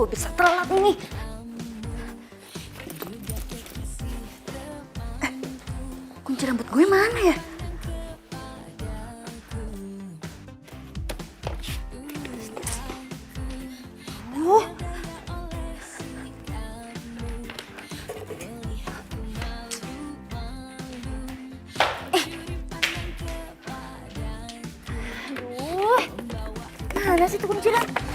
gue bisa telat nih. Kunci rambut gue mana ya? Oh. Aduh. Mana sih tuh kunci rambut?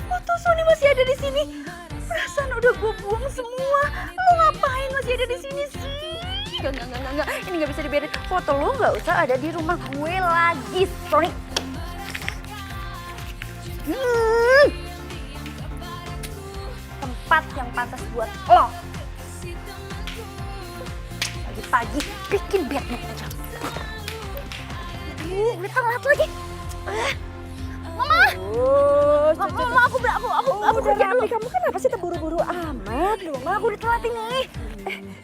Foto Sony masih ada di sini. Perasaan udah gue buang semua. Lo ngapain masih ada di sini sih? Enggak. Ini nggak bisa dibiarin. Foto lo nggak usah ada di rumah gue lagi, Sony. Tempat yang pantas buat lo. Pagi-pagi bikin bad mood aja. Gue telat lagi. Mama. Mama, aku kerja dulu. Kamu kenapa sih terburu-buru amat? Mama, aku udah telat ini.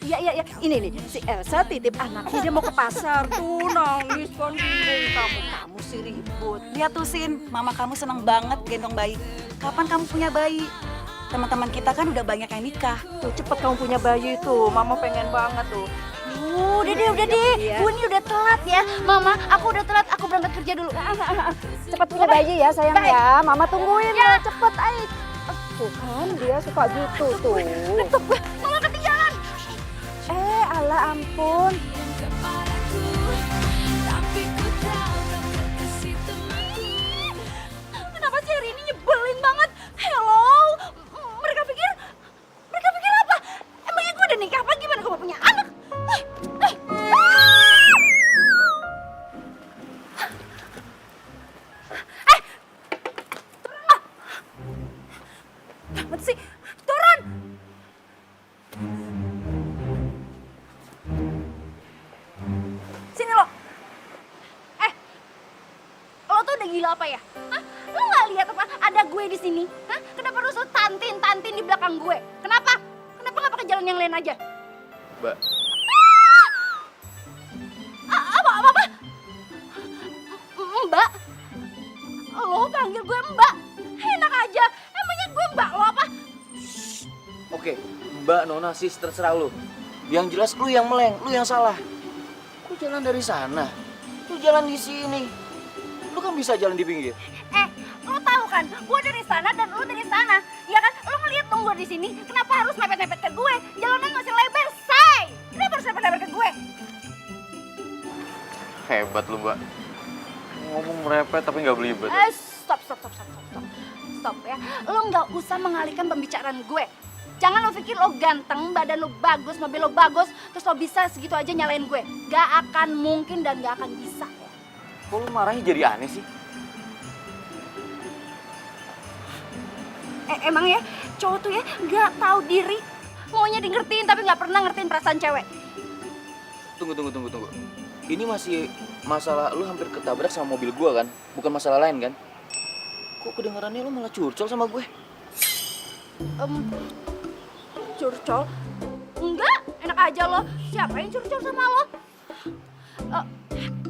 Iya. Ini nih, si Elsa titip anaknya dia mau ke pasar tuh nangis kan bingung kamu sih ribut. Lihat tuh Sin, mama kamu senang banget gendong bayi. Kapan kamu punya bayi? Teman-teman kita kan udah banyak yang nikah. Tuh cepet kamu punya bayi tuh, mama pengen banget tuh. Udah deh. Gue ini udah telat ya. Mama, aku udah telat. Aku berangkat kerja dulu. Cepet punya bayi ya sayang ya, mama tungguin ya. Cepet ayo. Tuh kan dia suka gitu tuh. Mama ketinggalan. Alah ampun. Kenapa sih hari ini nyebelin banget? Hello? Mereka pikir apa? Emangnya gue udah nikah apa gimana gue punya anak? Apa sih? Turun! Sini lo. Lo tuh udah gila apa ya? Hah? Lo nggak lihat apa? Ada gue di sini. Hah? Kenapa lo suruh tantin di belakang gue? Kenapa? Kenapa nggak pakai jalan yang lain aja? Mbak, Apa? Mbak? Lo panggil gue Mbak? Enak aja. Emangnya gue Mbak lo apa? oke. Mbak, Nona, sis, terserah lu. Yang jelas lu yang meleng, lu yang salah. Lu jalan dari sana, lu jalan di sini. Lu kan bisa jalan di pinggir. Lo tahu kan? Gue dari sana dan lo dari sana. Ya kan? Lo ngeliat dong gue di sini. Kenapa harus mepet-mepet ke gue? Jalanan masih lebar, say. Kenapa harus mepet-mepet ke gue? Hebat lu, Mbak. Ngomong merepet tapi nggak belibet. Stop ya. Lo nggak usah mengalihkan pembicaraan gue. Jangan lo pikir lo ganteng, badan lo bagus, mobil lo bagus, terus lo bisa segitu aja nyalain gue. Gak akan mungkin dan gak akan bisa. Kok lu marahnya jadi aneh sih? Emang ya, cowok tuh ya gak tahu diri. Maunya di ngertiin tapi gak pernah ngertiin perasaan cewek. Tunggu. Ini masih masalah lu hampir ketabrak sama mobil gua kan? Bukan masalah lain kan? Kok kedengarannya lu malah curcol sama gue? Curcol? Enggak, enak aja lo. Siapa yang curcol sama lo?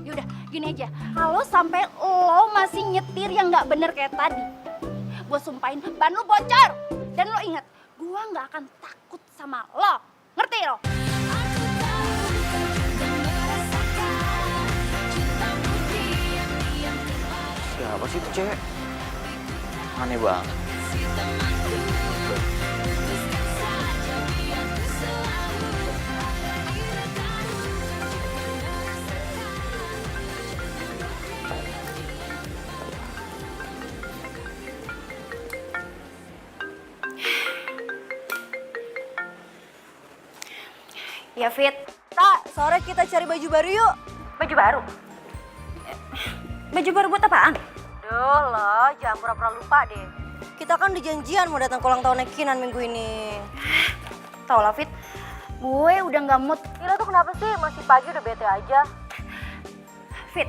Yaudah, gini aja. Kalau sampai lo masih nyetir yang nggak bener kayak tadi, gue sumpahin ban lo bocor. Dan lo ingat, gue nggak akan takut sama lo. Ngerti lo? Siapa sih itu cewek? Aneh banget. Ya Fit. Tak, sore kita cari baju baru yuk. Baju baru? Baju baru buat apaan? Duh lo, jangan pura-pura lupa deh. Kita kan udah janjian mau datang ke ulang tahun Kinan minggu ini. Tau lah Fit, gue udah gak mood. Gila tuh kenapa sih? Masih pagi udah bete aja. Fit,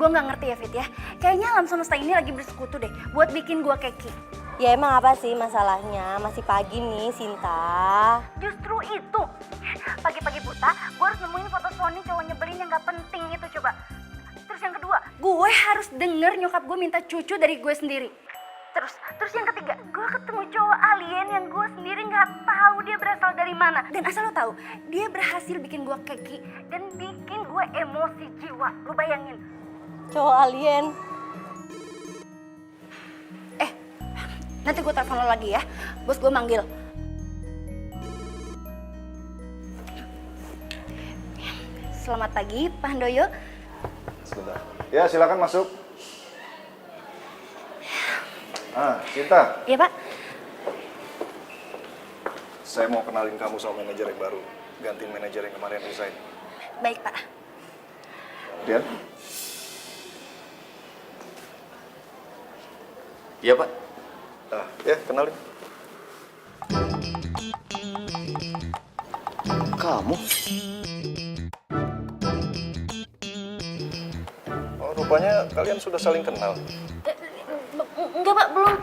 gue gak ngerti ya Fit ya. Kayaknya alam semesta ini lagi bersekutu deh buat bikin gue keki. Ya emang apa sih masalahnya? Masih pagi nih, Sinta. Justru itu. Pagi-pagi buta, gue harus nemuin foto Sony cowok nyebelin yang gak penting itu coba. gue harus denger nyokap gue minta cucu dari gue sendiri. Terus yang ketiga, gue ketemu cowok alien yang gue sendiri nggak tahu dia berasal dari mana. Dan asal lo tahu, dia berhasil bikin gue keki dan bikin gue emosi jiwa. Lo bayangin. Cowok alien. Nanti gue telepon lo lagi ya, bos gue manggil. Selamat pagi, Pak Handoyo. Sebentar. Ya, silakan masuk. Cinta. Iya, Pak. Saya mau kenalin kamu sama manajer yang baru. Gantiin manajer yang kemarin resign. Baik, Pak. Rian? Iya, Pak. Ya, kenalin. Kamu? Oh, rupanya kalian sudah saling kenal. Enggak, Pak, belum.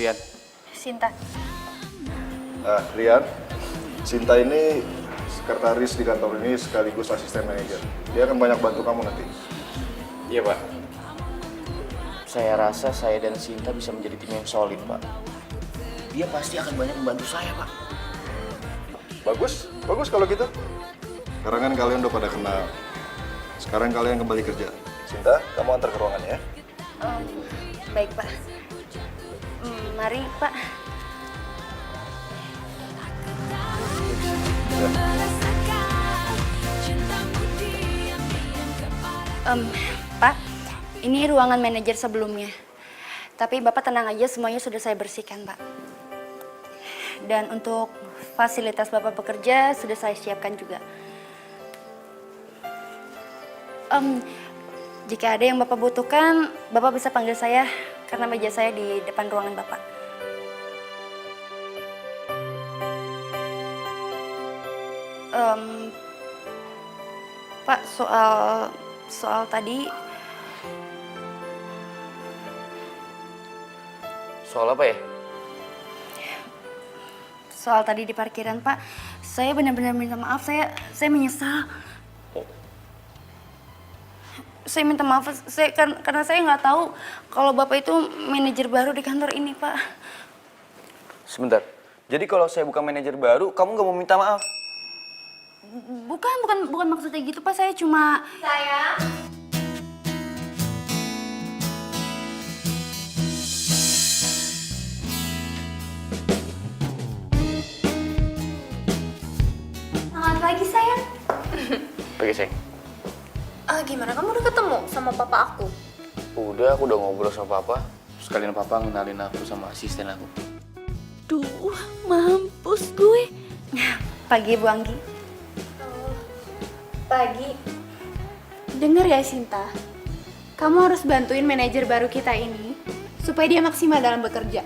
Rian. Sinta. Rian, Cinta ini sekretaris di kantor ini sekaligus asisten manajer. Dia akan banyak bantu kamu nanti. Iya, Pak. Saya rasa saya dan Sinta bisa menjadi tim yang solid, Pak. Dia pasti akan banyak membantu saya, Pak. Bagus kalau gitu. Sekarang kan kalian udah pada kenal. Sekarang kalian kembali kerja. Cinta, kamu antar ke ruangan ya. Baik, Pak. Mari, Pak. Pak, ini ruangan manajer sebelumnya. Tapi Bapak tenang aja, semuanya sudah saya bersihkan, Pak. Dan untuk fasilitas Bapak bekerja sudah saya siapkan juga. Jika ada yang Bapak butuhkan, Bapak bisa panggil saya karena meja saya di depan ruangan Bapak. Pak, soal tadi. Soal apa ya? Soal tadi di parkiran, Pak. Saya benar-benar minta maaf. Saya menyesal. Saya minta maaf karena saya nggak tahu kalau Bapak itu manajer baru di kantor ini, Pak. Sebentar. Jadi kalau saya bukan manajer baru, kamu nggak mau minta maaf? Bukan maksudnya gitu, Pak. Saya cuma... Sayang. Selamat pagi, sayang. Pagi, sayang. Gimana kamu udah ketemu sama papa aku? Udah, aku udah ngobrol sama papa. Sekalian papa ngenalin aku sama asisten aku. Duh, mampus gue. Pagi, Bu Anggi. Pagi. Dengar ya Sinta, kamu harus bantuin manajer baru kita ini supaya dia maksimal dalam bekerja.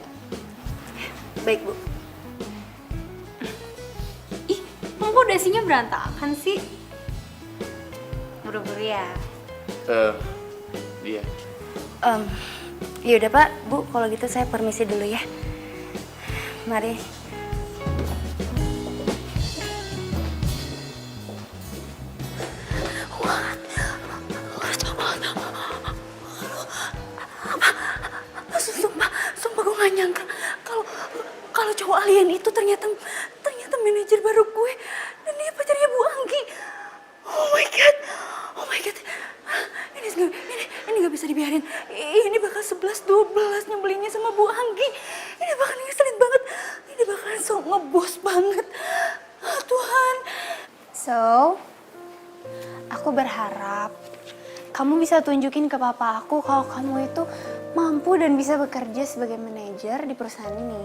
Baik, Bu. Ih, kok dasinya berantakan sih? Buru-buru ya? Iya. Yaudah, Pak, Bu, kalau gitu saya permisi dulu ya. Mari. Sumpah gue gak nyangka kalau cowok alien itu ternyata manajer baru gue dan dia pacarnya Bu Anggi. Oh my god. Ini gak bisa dibiarin. Ini bakal 11-12 nyebelinnya sama Bu Anggi. Ini bakal ngeselin banget. Ini bakal sok ngebos banget. Tuhan. So, aku berharap kamu bisa tunjukin ke papa aku kalau kamu itu mampu dan bisa bekerja sebagai manajer di perusahaan ini.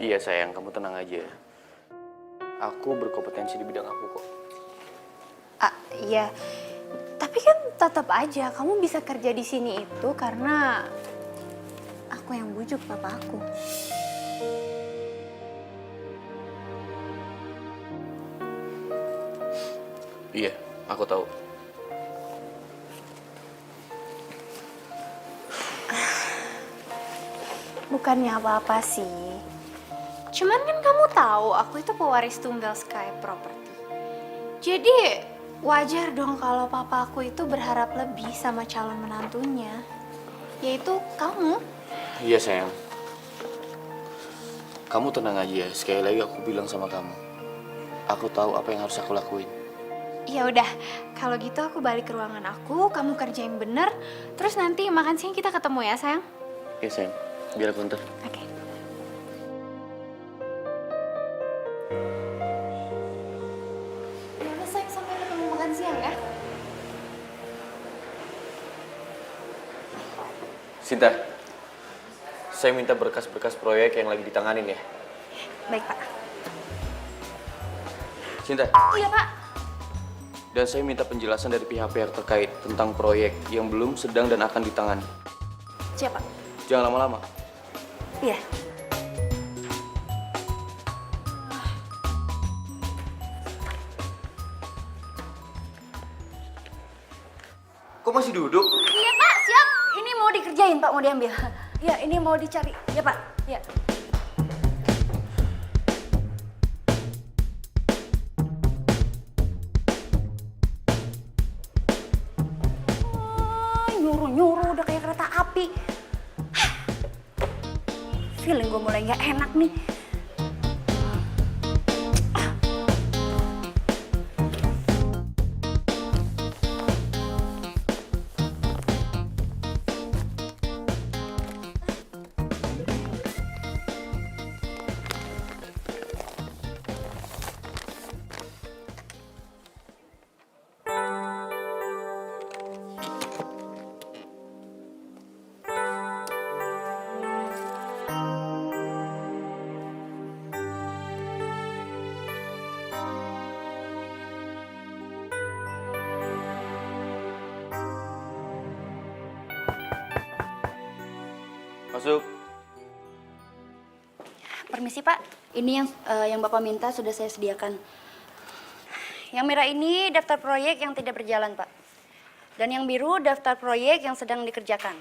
Iya, sayang. Kamu tenang aja. Aku berkompetensi di bidang aku kok. Iya. Tapi kan tetap aja kamu bisa kerja di sini itu karena aku yang bujuk papa aku. Iya, aku tahu. Bukannya apa-apa sih. Cuman kan kamu tahu aku itu pewaris tunggal Sky Property. Jadi wajar dong kalau papa aku itu berharap lebih sama calon menantunya, yaitu kamu. Iya sayang. Kamu tenang aja. Sekali lagi aku bilang sama kamu. Aku tahu apa yang harus aku lakuin. Ya udah, kalau gitu aku balik ke ruangan aku, kamu kerja yang bener, terus nanti makan siang kita ketemu ya sayang. Iya sayang. Biar aku ntar. Oke. Gimana sayang sampai ketemu makan siang ya? Sinta, saya minta berkas-berkas proyek yang lagi ditanganin ya. Baik pak. Sinta, Iya Pak. dan saya minta penjelasan dari pihak-pihak terkait tentang proyek yang belum, sedang, dan akan ditangani. Siapa? Jangan lama-lama. Iya. Kok masih duduk? Iya Pak, siap. Ini mau dikerjain Pak, mau diambil. Iya, ini mau dicari. Iya Pak. Iya. Nyuruh-nyuruh udah kayak kereta api. Feeling gue mulai nggak enak nih. Masuk. Permisi Pak, ini yang Bapak minta sudah saya sediakan. Yang merah ini daftar proyek yang tidak berjalan Pak. Dan yang biru daftar proyek yang sedang dikerjakan.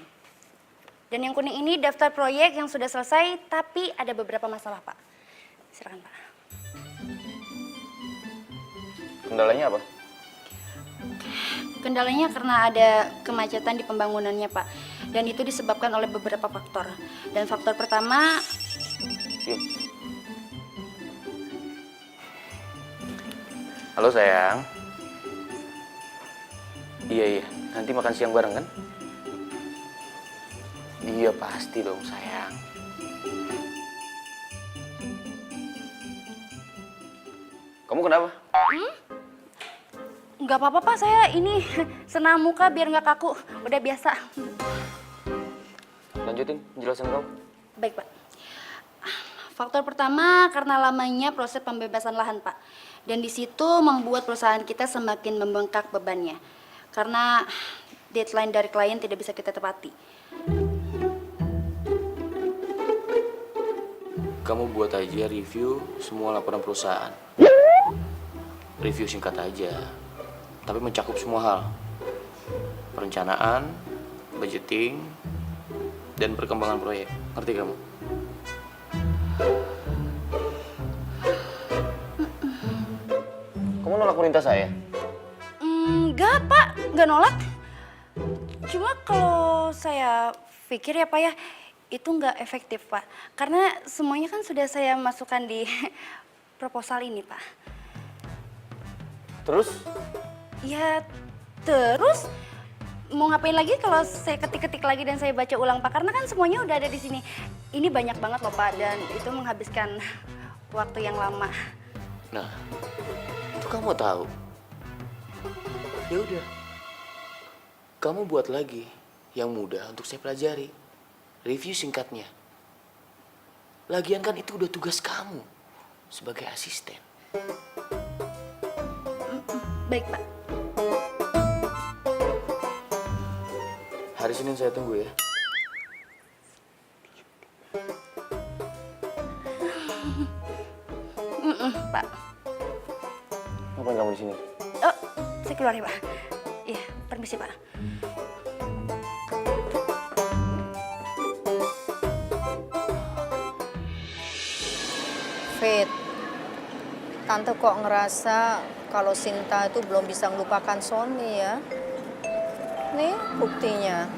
Dan yang kuning ini daftar proyek yang sudah selesai tapi ada beberapa masalah Pak. Silakan Pak. Kendalanya apa? Kendalanya karena ada kemacetan di pembangunannya Pak. Dan itu disebabkan oleh beberapa faktor. Dan faktor pertama, Iya. Halo sayang. Iya, nanti makan siang bareng kan? Iya pasti dong sayang. Kamu kenapa? nggak apa-apa Pak, saya ini senam muka biar nggak kaku. Udah biasa. Lanjutin penjelasan kamu. Baik Pak. Faktor pertama karena lamanya proses pembebasan lahan Pak. Dan di situ membuat perusahaan kita semakin membengkak bebannya. Karena deadline dari klien tidak bisa kita tepati. Kamu buat aja review semua laporan perusahaan. Review singkat aja, tapi mencakup semua hal. Perencanaan, budgeting, dan perkembangan proyek. Ngerti kamu? Kamu nolak perintah saya? Enggak Pak, nggak nolak. Cuma kalau saya pikir ya Pak ya, itu nggak efektif Pak. Karena semuanya kan sudah saya masukkan di proposal ini Pak. Terus? Ya terus mau ngapain lagi kalau saya ketik-ketik lagi dan saya baca ulang Pak? Karena kan semuanya udah ada di sini. Ini banyak banget loh Pak dan itu menghabiskan waktu yang lama. Nah, itu kamu tahu. Ya udah, kamu buat lagi yang mudah untuk saya pelajari. Review singkatnya. Lagian kan itu udah tugas kamu sebagai asisten. Baik Pak. Hari Senin saya tunggu ya. Pak. Ngapain kamu di sini? Oh, saya keluar ya Pak. Iya, permisi Pak. Fit, Tante kok ngerasa kalau Sinta itu belum bisa melupakan Sony ya. Nih buktinya.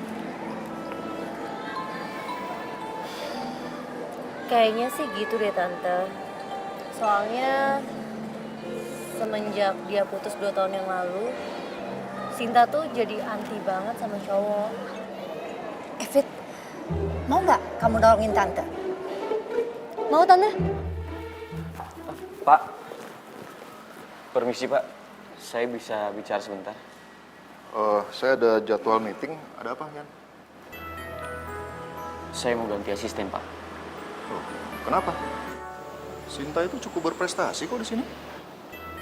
Kayaknya sih gitu deh Tante. Soalnya semenjak dia putus 2 tahun yang lalu, Sinta tuh jadi anti banget sama cowok. Fit, mau nggak kamu nolongin Tante? Mau Tante? Pak, permisi Pak, saya bisa bicara sebentar. Saya ada jadwal meeting. Ada apa, Yan? Saya mau ganti asisten Pak. Oh, kenapa? Sinta itu cukup berprestasi kok di sini.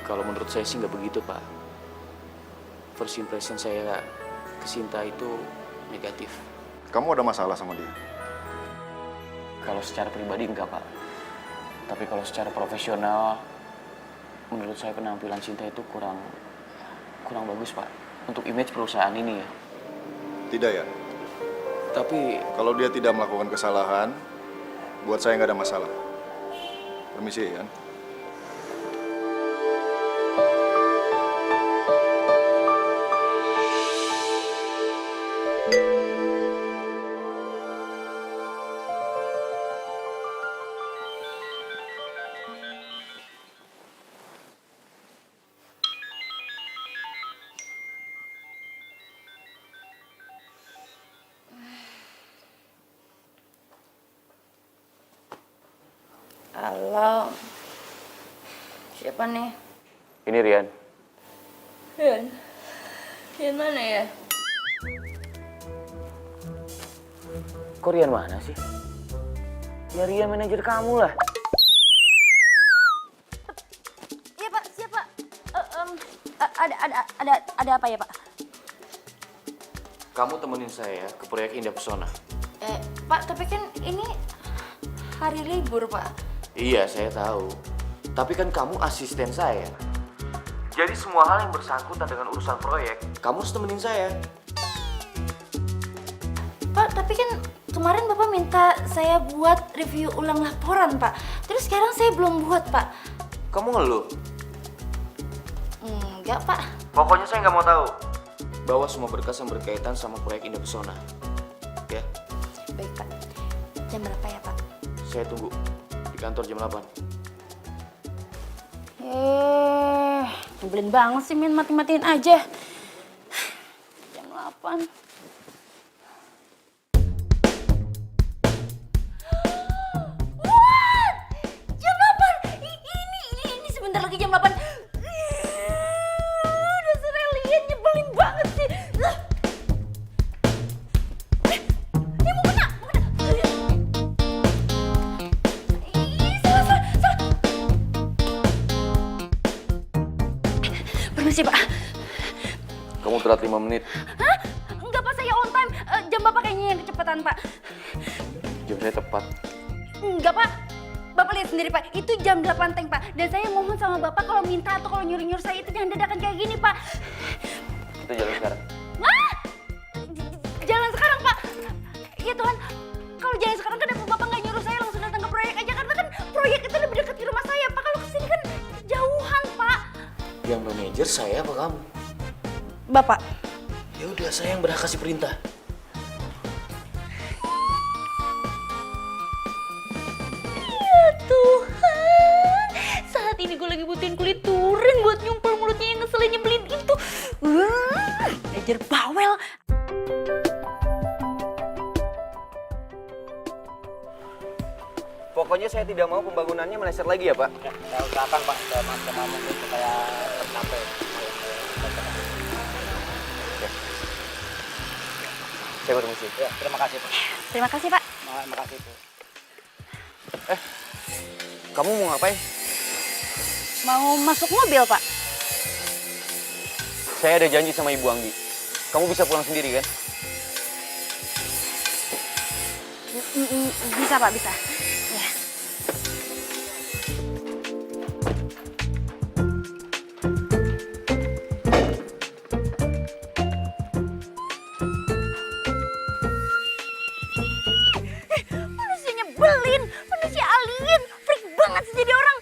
Kalau menurut saya sih nggak begitu Pak. First impression saya ke Sinta itu negatif. Kamu ada masalah sama dia? Kalau secara pribadi enggak Pak. Tapi kalau secara profesional, menurut saya penampilan Sinta itu kurang bagus Pak. Untuk image perusahaan ini ya. Tidak ya? Tapi Kalau dia tidak melakukan kesalahan, buat saya nggak ada masalah. Permisi, Yan. Halo. Siapa nih? ini Rian. Rian. Rian mana ya? Kok Rian mana sih? Ya Rian manajer kamu lah. Iya Pak, siapa? Ada apa ya Pak? Kamu temenin saya ke proyek Indah Pesona. Pak, tapi kan ini hari libur Pak. Iya, saya tahu. Tapi kan kamu asisten saya. Jadi semua hal yang bersangkutan dengan urusan proyek, kamu harus temenin saya. Pak, tapi kan kemarin Bapak minta saya buat review ulang laporan Pak. Terus sekarang saya belum buat Pak. Kamu ngeluh? Enggak Pak. Pokoknya saya nggak mau tahu. Bawa semua berkas yang berkaitan sama proyek Indah Pesona. Ya, Baik Pak. Jam berapa ya Pak? saya tunggu di kantor jam 8. Nyebelin banget sih Min, mati-matiin aja. Jam 8. What? Jam 8? Ini sebentar lagi jam 8. Dasar alien, nyebelin banget sih. Ini mau kena. Salah. Permisi Pak. Kamu telat 5 menit. Hah? Enggak Pak, saya on time. Jam Bapak kayaknya yang kecepatan Pak. Jam saya tepat. Enggak Pak. Bapak lihat sendiri Pak, itu jam 8 teng Pak. Dan saya mohon sama Bapak kalau minta atau kalau nyuruh-nyuruh saya itu jangan dadakan kayak gini Pak. Kita jalan sekarang. Hah? Jalan sekarang Pak. Ya Tuhan, kalau jalan sekarang kenapa Bapak nggak nyuruh saya langsung datang ke proyek aja? Karena kan proyek itu lebih dekat di rumah saya Pak. Kalau kesini kan jauhan Pak. Yang manajer saya apa kamu? Bapak. Ya udah, saya yang berhak kasih perintah. Ya Tuhan, saat ini gue lagi butuhin kulit turin buat nyumpel mulutnya yang ngeselin nyebelin itu. Belajar bawel. Pokoknya saya tidak mau pembangunannya meleset lagi ya Pak. Saya usahakan Pak ke Mas Kemamun supaya tercapai. Saya permisi. Ya, terima kasih Pak. Terima kasih Pak. Terima kasih Bu. Kamu mau ngapain? Mau masuk mobil Pak? Saya ada janji sama Ibu Anggi. Kamu bisa pulang sendiri kan? Bisa Pak, bisa. Ya. Manusia nyebelin, manusia alien, freak banget sih jadi orang.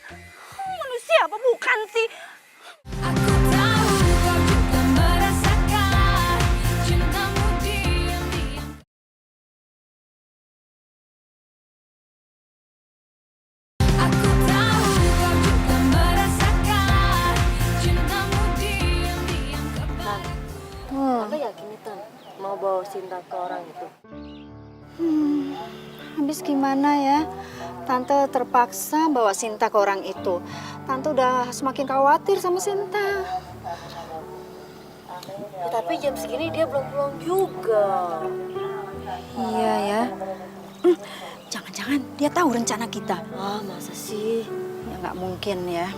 Habis gimana ya? Tante terpaksa bawa Sinta ke orang itu. Tante udah semakin khawatir sama Sinta. Ya, tapi jam segini dia belum pulang juga. Iya ya. Jangan-jangan dia tahu rencana kita. Ah, masa sih? Ya nggak mungkin ya.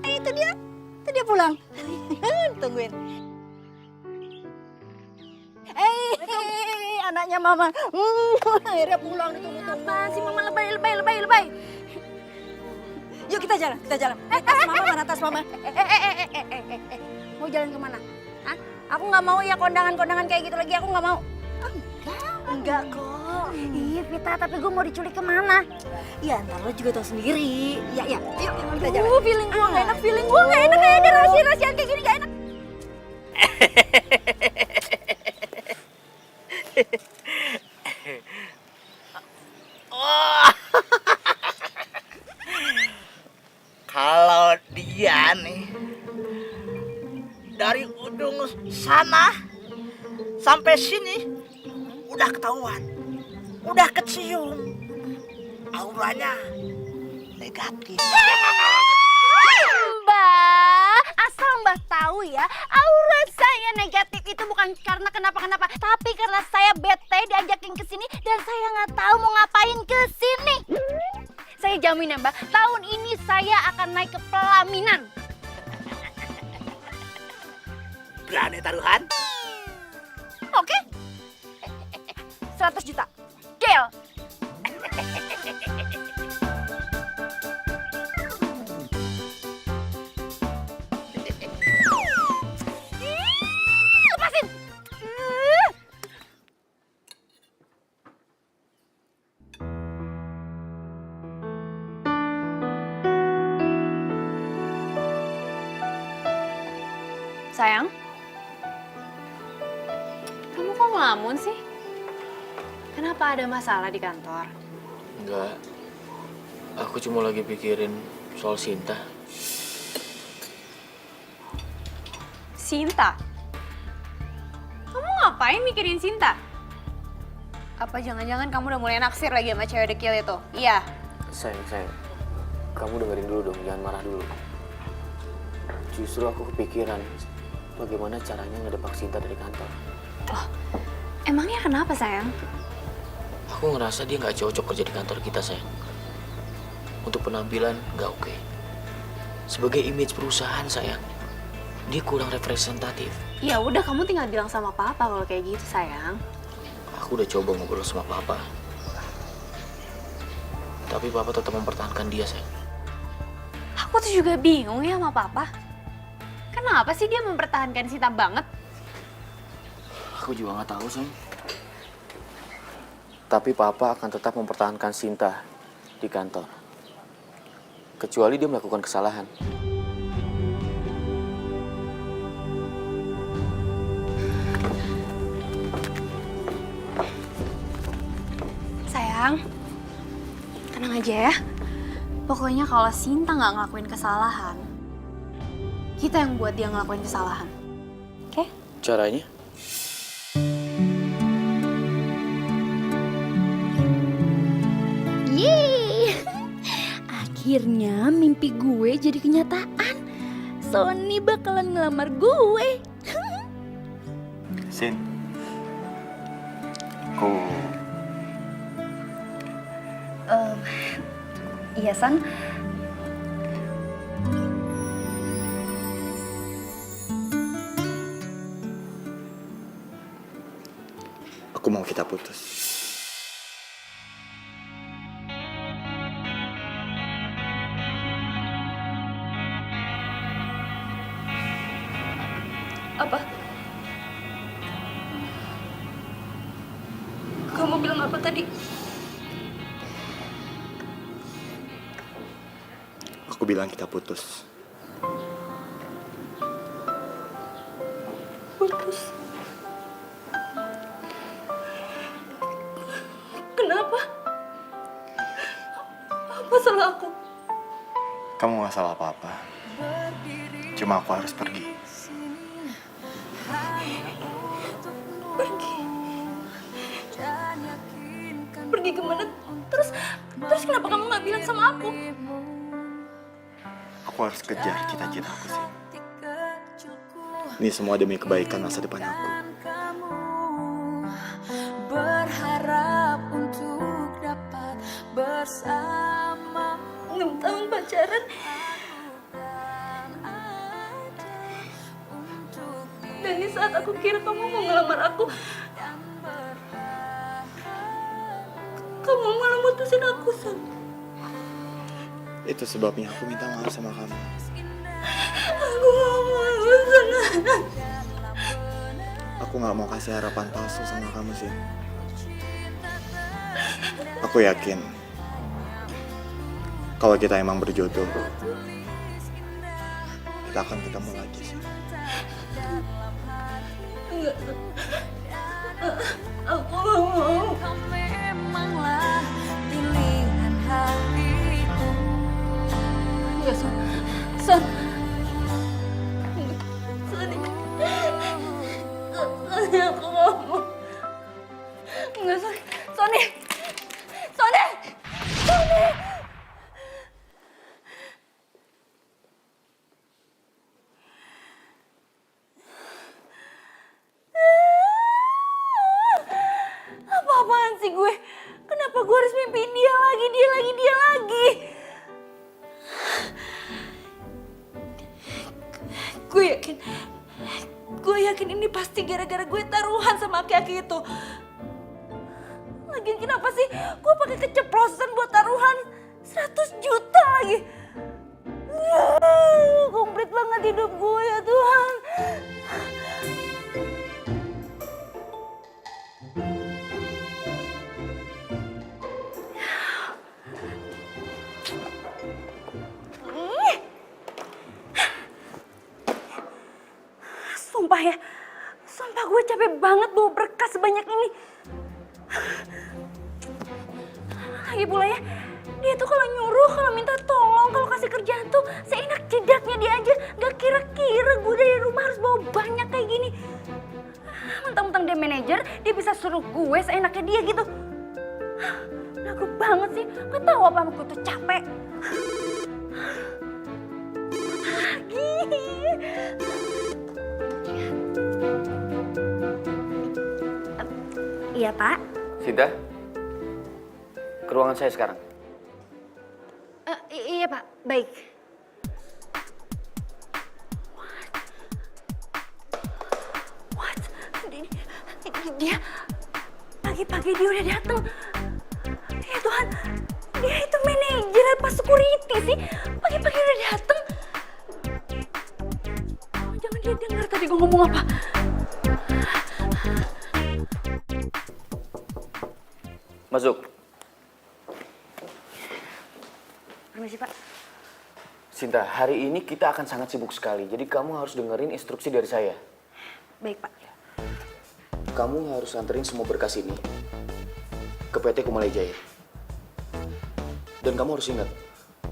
Itu dia pulang. Tungguin. Anaknya mama. Akhirnya pulang ditunggu-tunggu. Apaan sih mama lebay. Yuk kita jalan. Tas mama mana tas mama? Mau jalan kemana? Hah? Aku nggak mau ya kondangan-kondangan kayak gitu lagi, aku nggak mau. Enggak kok. Iya Vita, tapi gue mau diculik kemana? Ya ntar lo juga tahu sendiri. Ya, yuk kita jalan. Feeling gue nggak enak, kayaknya rahasia-rahasiaan kayak gini gak enak. Kalau dia nih dari ujung sana sampai sini udah ketahuan, udah kecium, auranya negatif. Mbak, asal Mbak tahu ya, aura saya negatif itu bukan karena kenapa-kenapa, tapi karena saya bete diajakin ke sini dan saya nggak tahu mau ngapain ke sini. Saya jamin ya Mbak, tahun ini saya akan naik ke pelaminan. Berani taruhan? Oke? 100 juta. Deal. Lepasin. Sayang, kamu kok ngelamun sih? Kenapa ada masalah di kantor? Enggak. Aku cuma lagi pikirin soal Sinta. Sinta? Kamu ngapain mikirin Sinta? Apa jangan-jangan kamu udah mulai naksir lagi sama cewek dekil itu? Iya. Sayang. Kamu dengerin dulu dong, jangan marah dulu. Justru aku kepikiran bagaimana caranya ngedebak Sinta dari kantor. Oh, emangnya kenapa sayang? Aku ngerasa dia nggak cocok kerja di kantor kita, sayang. Untuk penampilan nggak oke. Sebagai image perusahaan, sayang, dia kurang representatif. Ya udah kamu tinggal bilang sama papa kalau kayak gitu sayang. Aku udah coba ngobrol sama papa. Tapi papa tetap mempertahankan dia, sayang. Aku tuh juga bingung ya sama papa. Kenapa sih dia mempertahankan Sinta banget? Aku juga nggak tahu, sayang. Tapi papa akan tetap mempertahankan Sinta di kantor. Kecuali dia melakukan kesalahan. Sayang, tenang aja ya. Pokoknya kalau Sinta nggak ngelakuin kesalahan, kita yang buat dia ngelakuin kesalahan. Oke? Caranya? Yeay! Akhirnya mimpi gue jadi kenyataan. Sony bakalan ngelamar gue. Sin. Kok Iya, San. aku mau kita putus. Apa? Kamu bilang apa tadi? Aku bilang kita putus. Putus. Kenapa? Apa salah aku? Kamu gak salah apa-apa. Cuma aku harus pergi. kayak gimana? Terus kenapa kamu nggak bilang sama aku? Aku harus kejar cita-cita aku sih. Ini semua demi kebaikan masa depan aku. Berharap untuk dapat bersama 6 tahun pacaran. Dan di saat aku kira kamu mau ngelamar aku, kamu malah mutusin aku, San. Itu sebabnya aku minta maaf sama kamu. Aku gak mau, San. Aku gak mau kasih harapan palsu sama kamu sih. Aku yakin kalau kita emang berjodoh, kita akan ketemu lagi sih. Enggak, aku gak mau. kau memanglah pilihan hatiku. Enggak, San. San. Sani. Sani, aku gak mau. Enggak, Sani. Sani. Sani. Sani. Apa-apaan sih gue? Kenapa gue harus mimpiin dia lagi? Gue yakin ini pasti gara-gara gue taruhan sama aki-aki itu. Lagian kenapa sih gue pakai keceplosan buat taruhan 100 juta lagi? Komplit banget hidup gue ya Tuhan. Sumpah gue capek banget bawa berkas sebanyak ini. Lagi pula ya, dia tuh kalau nyuruh, kalau minta tolong, kalau kasih kerjaan tuh seenak jedaknya dia aja. Gak kira-kira gue dari rumah harus bawa banyak kayak gini. Mentang-mentang dia manajer, dia bisa suruh gue seenaknya dia gitu. Lagu banget sih, gak tahu apa gue tuh capek. Iya, Pak. Sinta, ke ruangan saya sekarang. Iya, Pak. Baik. What? Dia pagi-pagi dia udah datang. Ya Tuhan, dia itu manajer apa security sih? Pagi-pagi udah datang. Jangan dia dengar tadi gue ngomong apa. Masuk. Permisi, Pak. Sinta, hari ini kita akan sangat sibuk sekali. Jadi kamu harus dengerin instruksi dari saya. Baik, Pak. Kamu harus anterin semua berkas ini ke PT Kumalai Jaya. Dan kamu harus ingat,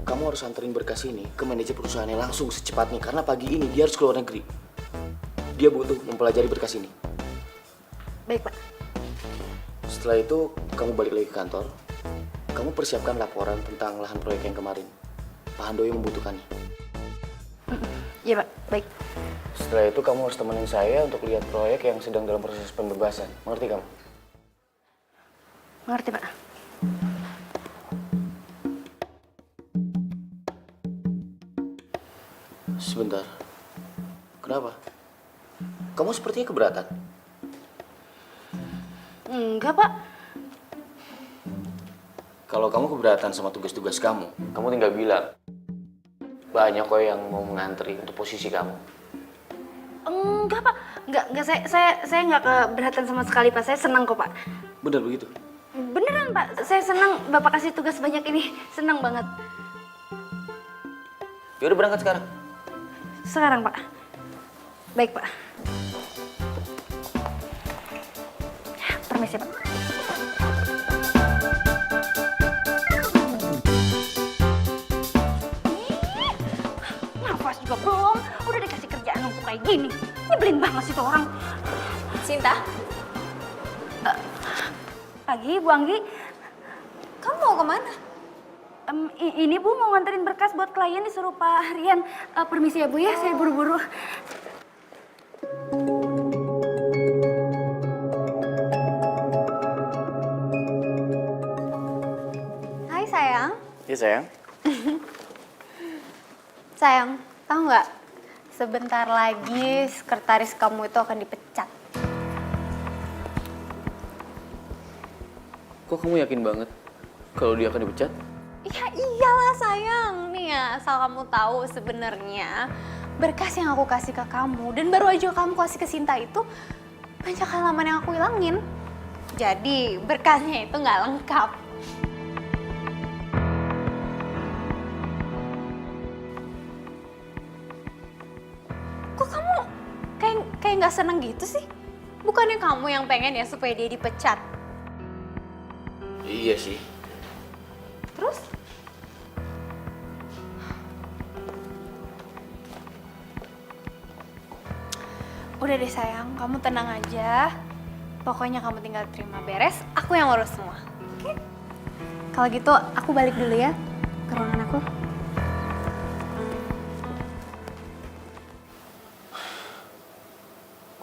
kamu harus anterin berkas ini ke manajer perusahaannya langsung secepatnya. Karena pagi ini dia harus keluar negeri. Dia butuh mempelajari berkas ini. Baik, Pak. Setelah itu, kamu balik lagi ke kantor. Kamu persiapkan laporan tentang lahan proyek yang kemarin. Pak Handoyo membutuhkannya. Iya, Pak. Baik. Setelah itu, kamu harus temenin saya untuk lihat proyek yang sedang dalam proses pembebasan. Mengerti kamu? Mengerti, Pak. Sebentar. Kenapa? Kamu sepertinya keberatan. Enggak, Pak. Kalau kamu keberatan sama tugas-tugas kamu tinggal bilang. Banyak kok yang mau mengantri untuk posisi kamu. Enggak, Pak. Enggak, saya enggak keberatan sama sekali, Pak. Saya senang kok, Pak. Benar begitu? Beneran, Pak. Saya senang Bapak kasih tugas banyak ini. Senang banget. Ya udah berangkat sekarang. Sekarang, Pak. Baik, Pak. Permisi, Pak. Nafas juga belum. Udah dikasih kerjaan untuk kayak gini. Nyebelin banget sih tuh orang. Sinta? Pagi, Bu Anggi. Kamu mau kemana? Ini Bu mau nganterin berkas buat klien disuruh Pak Rian. Permisi ya Bu ya, saya buru-buru. Hai sayang. Iya sayang. Sayang, tahu nggak? Sebentar lagi sekretaris kamu itu akan dipecat. Kok kamu yakin banget kalau dia akan dipecat? Ya iyalah sayang. Nih ya, asal kamu tahu sebenarnya berkas yang aku kasih ke kamu dan baru aja kamu kasih ke Sinta itu banyak halaman yang aku hilangin. Jadi berkasnya itu nggak lengkap. Kok kamu kayak nggak seneng gitu sih? Bukannya kamu yang pengen ya supaya dia dipecat? Iya sih. Terus? Udah deh sayang, kamu tenang aja. Pokoknya kamu tinggal terima beres, aku yang urus semua. Oke? Kalau gitu aku balik dulu ya ke ruangan aku.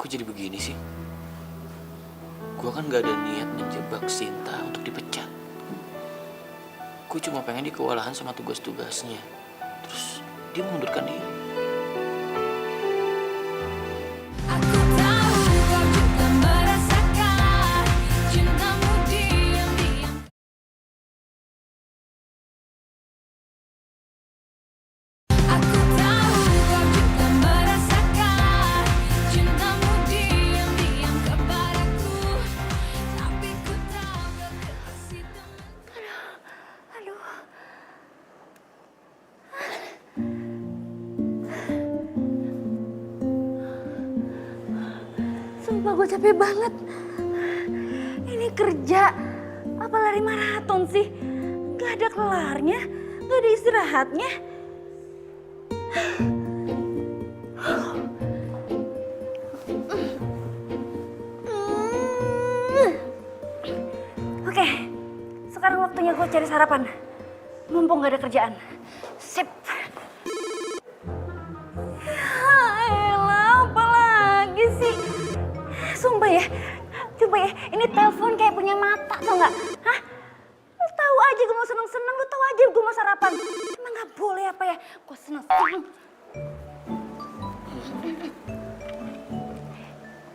Kok jadi begini sih? Gua kan gak ada niat menjebak Sinta untuk dipecat. Gue cuma pengen dia kewalahan sama tugas-tugasnya. Terus dia mengundurkan diri. Aku tahu kau juga merasakan cintamu diam-diam. Aku tahu kau juga merasakan cintamu diam-diam kepadaku. Tapi ku tahu kau kasih Aduh. Sumpah gue capek banget. Ini kerja, apa lari maraton sih? Gak ada kelarnya, gak ada istirahatnya. Oke, sekarang waktunya gue cari sarapan. Mumpung gak ada kerjaan. Sip. Elah, apa lagi sih? Sumpah ya, coba ya, ini telepon kayak punya mata, tau gak? Hah? Lu tahu aja gue mau seneng-seneng, lu tahu aja gue mau sarapan. Emang gak boleh apa ya? Gue seneng-seneng.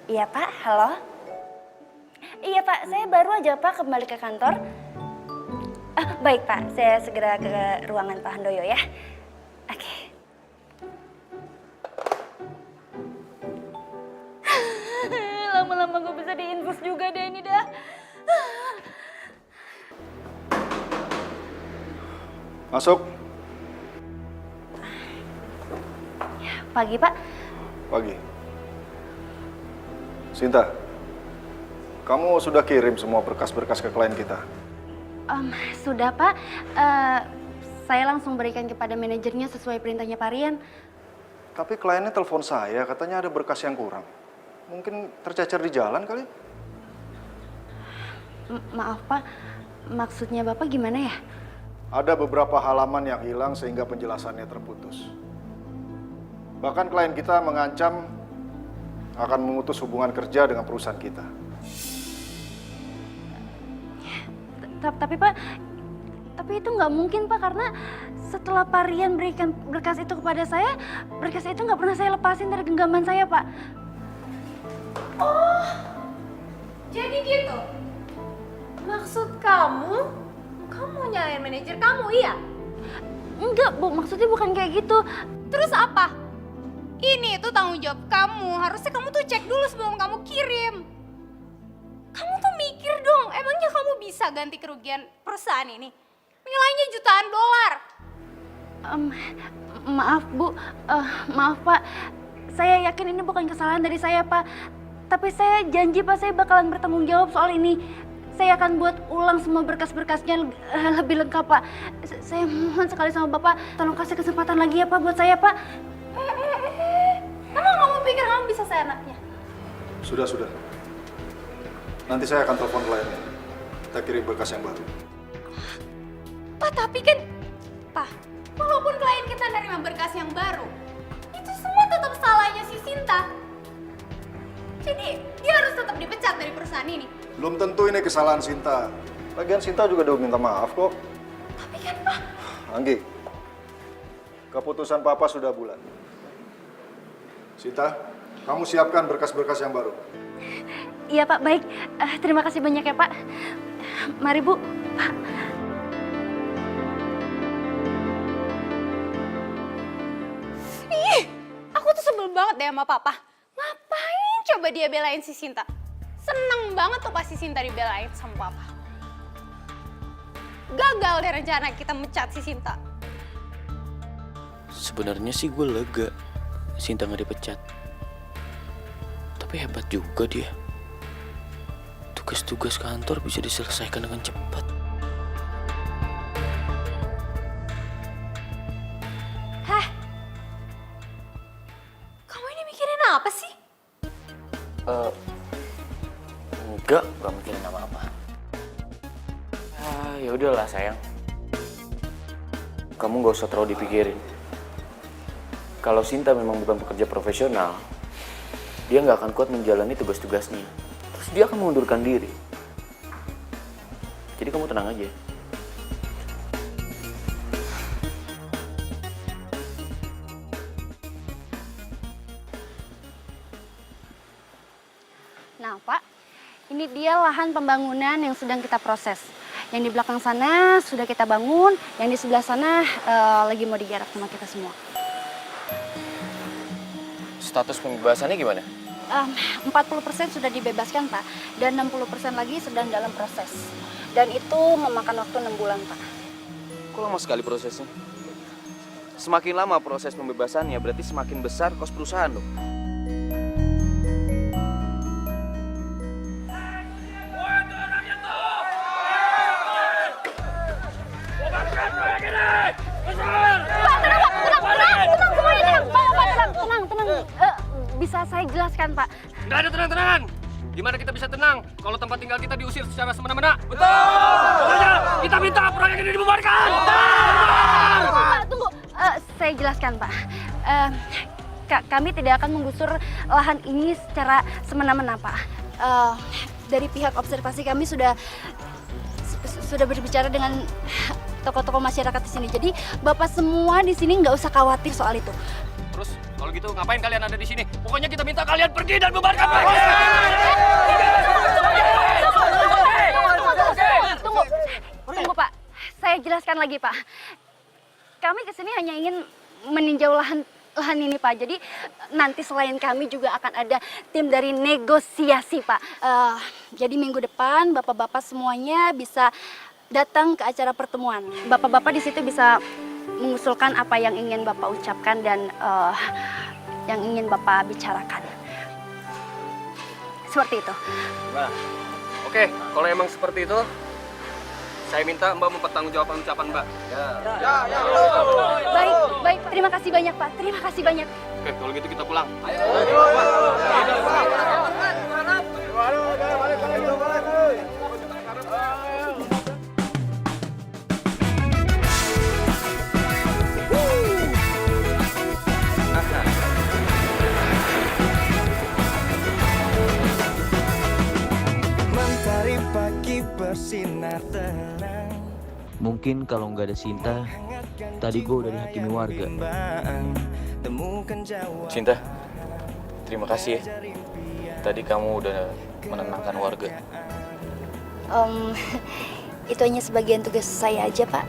Iya Pak, halo? Iya Pak, saya baru aja Pak kembali ke kantor. Baik Pak, saya segera ke ruangan Pak Handoyo ya. Oke. Lama-lama gue bisa diinfus juga deh ini dah. Masuk. Pagi Pak. Pagi. Sinta, kamu sudah kirim semua berkas-berkas ke klien kita? Sudah Pak. Saya langsung berikan kepada manajernya sesuai perintahnya Pak Rian. Tapi kliennya telepon saya, katanya ada berkas yang kurang. Mungkin tercecer di jalan kali? Maaf Pak, maksudnya Bapak gimana ya? Ada beberapa halaman yang hilang sehingga penjelasannya terputus. Bahkan klien kita mengancam akan memutus hubungan kerja dengan perusahaan kita. Tapi Pak, tapi itu nggak mungkin Pak, karena setelah Pak Rian berikan berkas itu kepada saya, berkas itu nggak pernah saya lepasin dari genggaman saya Pak. Oh, jadi gitu? Maksud kamu nyalain manajer kamu, iya? Enggak Bu, maksudnya bukan kayak gitu. Terus apa? Ini itu tanggung jawab kamu, harusnya kamu tuh cek dulu sebelum kamu kirim. Kamu tuh mikir dong, emangnya kamu bisa ganti kerugian perusahaan ini? Nilainya jutaan dolar. Maaf Bu, maaf Pak. Saya yakin ini bukan kesalahan dari saya Pak. Tapi saya janji Pak, saya bakalan bertanggung jawab soal ini. Saya akan buat ulang semua berkas-berkasnya lebih lengkap Pak. Saya mohon sekali sama Bapak, tolong kasih kesempatan lagi ya Pak buat saya Pak. Emang kamu pikir kamu bisa seenaknya? Sudah. Nanti saya akan telepon kliennya. Kita kirim berkas yang baru. tapi kan, Pak, walaupun klien kita nerima berkas yang baru, itu semua tetap salahnya si Sinta. Jadi, dia harus tetap dipecat dari perusahaan ini. Belum tentu ini kesalahan Sinta. Lagian Sinta juga udah minta maaf kok. Tapi kan, Pak, Anggi, keputusan Papa sudah bulat. Sinta, kamu siapkan berkas-berkas yang baru. Iya Pak, baik. Terima kasih banyak ya Pak. Mari Bu. Pak. ih, aku tuh sebel banget deh sama Papa. Ngapain coba dia belain si Sinta? Seneng banget tuh pas si Sinta dibelain sama Papa. Gagal deh rencana kita mecat si Sinta. Sebenarnya sih gue lega Sinta nggak dipecat. Tapi hebat juga dia. Tugas-tugas kantor bisa diselesaikan dengan cepat. Hah? Kamu ini mikirin apa sih? Enggak mikirin apa-apa. Ya udahlah sayang. Kamu gak usah terlalu dipikirin. Kalau Sinta memang bukan pekerja profesional, dia nggak akan kuat menjalani tugas-tugasnya. Terus dia akan mengundurkan diri. Jadi kamu tenang aja. Nah Pak, ini dia lahan pembangunan yang sedang kita proses. Yang di belakang sana sudah kita bangun, yang di sebelah sana lagi mau digarap sama kita semua. Status pembebasannya gimana? 40% sudah dibebaskan Pak, dan 60% lagi sedang dalam proses. Dan itu memakan waktu 6 bulan Pak. Kok lama sekali prosesnya? Semakin lama proses pembebasannya, berarti semakin besar kos perusahaan loh. Bisa saya jelaskan Pak? Nggak ada tenang-tenangan. Gimana kita bisa tenang kalau tempat tinggal kita diusir secara semena-mena? Betul! Makanya kita minta proyek ini dibubarkan! Pak, tunggu. Saya jelaskan Pak. Kami tidak akan menggusur lahan ini secara semena-mena Pak. Dari pihak observasi kami sudah berbicara dengan tokoh-tokoh masyarakat di sini. Jadi Bapak semua di sini nggak usah khawatir soal itu. Terus kalau gitu ngapain kalian ada di sini? Pokoknya kita minta kalian pergi dan bubarkan proyek ini! Tunggu Pak. Saya jelaskan lagi Pak. Kami kesini hanya ingin meninjau lahan ini Pak. Jadi nanti selain kami juga akan ada tim dari negosiasi Pak. Jadi minggu depan bapak-bapak semuanya bisa datang ke acara pertemuan. Bapak-bapak di situ bisa mengusulkan apa yang ingin bapak ucapkan dan yang ingin bapak bicarakan. Seperti itu. Nah, oke, kalau emang seperti itu, saya minta Mbak mempertanggungjawabkan ucapan Mbak. Ya. Baik. Terima kasih banyak Pak. Terima kasih banyak. Oke, kalau gitu kita pulang. Mentari pagi bersinar tenang. Mungkin kalau nggak ada Sinta, tadi gue udah dihakimi warga. Sinta, terima kasih ya. Tadi kamu udah menenangkan warga. Itu hanya sebagian tugas saya aja Pak.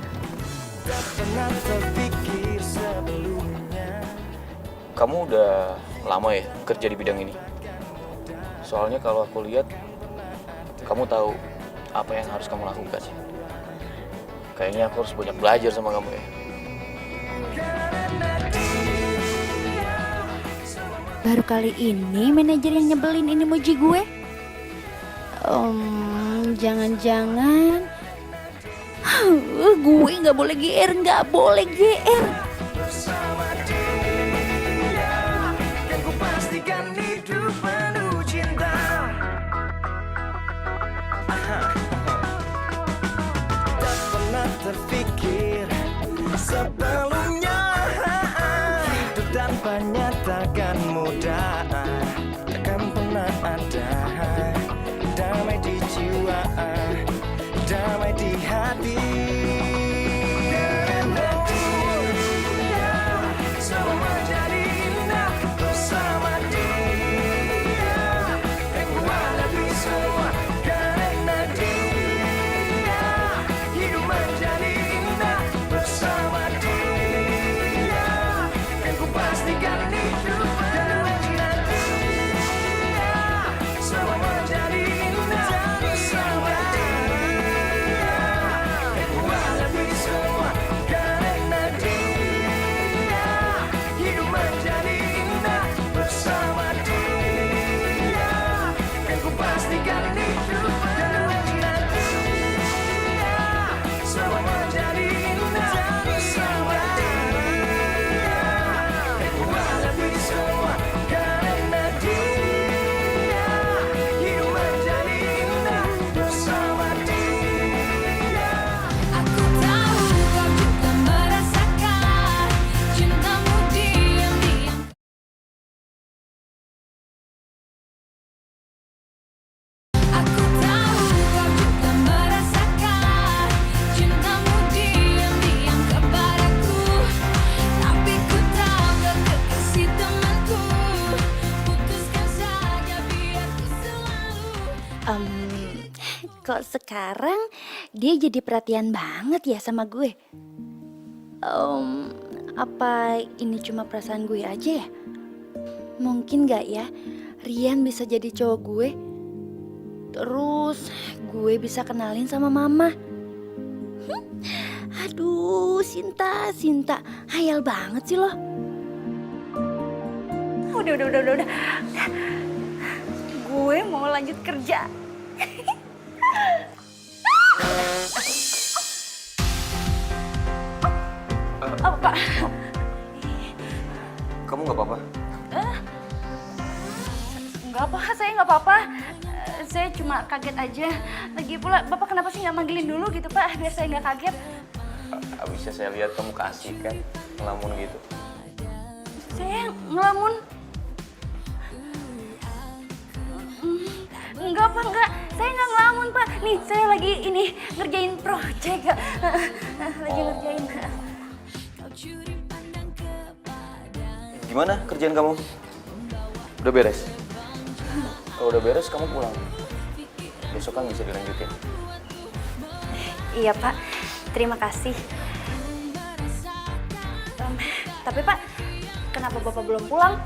Kamu udah lama ya kerja di bidang ini? Soalnya kalau aku lihat, kamu tahu apa yang harus kamu lakukan. Kayaknya aku harus banyak belajar sama kamu ya. Baru kali ini manajer yang nyebelin ini muji gue. Jangan-jangan gue nggak boleh GR, nggak boleh GR. Ku pastikan hidup penuh cinta. Tak pernah terfikir sebelumnya. Hidup tanpa nyata kan mudah, takkan pernah ada damai di jiwa, damai di hati. Semua menjadi indah bersama dia. Kuat lebih semua karena dia. Hidup menjadi indah bersama dia. Kan ku pastikan hidup dalam dia. Semua menjadi indah bersama dia. Kan kuat lebih semua karena dia. Hidup menjadi indah bersama dia. Kan ku pastikan hidup dalam dia. Semua menjadi indah bersama dia. Kan kuat lebih semua karena dia. Hidup menjadi indah bersama dia. Aku tahu kau juga merasakan cintamu diam-diam. Aku tahu kau juga merasakan cintamu diam-diam kepadaku. Tapi ku tahu kau kekasih temanku. Putuskan saja biar ku selalu. Kok sekarang dia jadi perhatian banget ya sama gue? Apa ini cuma perasaan gue aja ya? Mungkin gak ya Rian bisa jadi cowok gue? Terus gue bisa kenalin sama mama. Aduh, Sinta, hayal banget sih lo. Udah. Gue mau lanjut kerja. Apa, Pak? Kamu nggak apa-apa? Enggak apa, saya nggak apa-apa. Saya cuma kaget aja. Lagi pula, Bapak kenapa sih nggak manggilin dulu gitu, Pak? Biar saya nggak kaget. Abisnya saya lihat kamu keasikan ngelamun gitu. Saya ngelamun. Enggak, Pak, enggak. Saya nggak ngelamun, Pak. Nih, saya lagi ini ngerjain project. Lagi ngerjain. Gimana kerjaan kamu? Udah beres? Kalau udah beres kamu pulang. Besok kan bisa dilanjutin. Iya, Pak. Terima kasih. Tapi, Pak, kenapa Bapak belum pulang?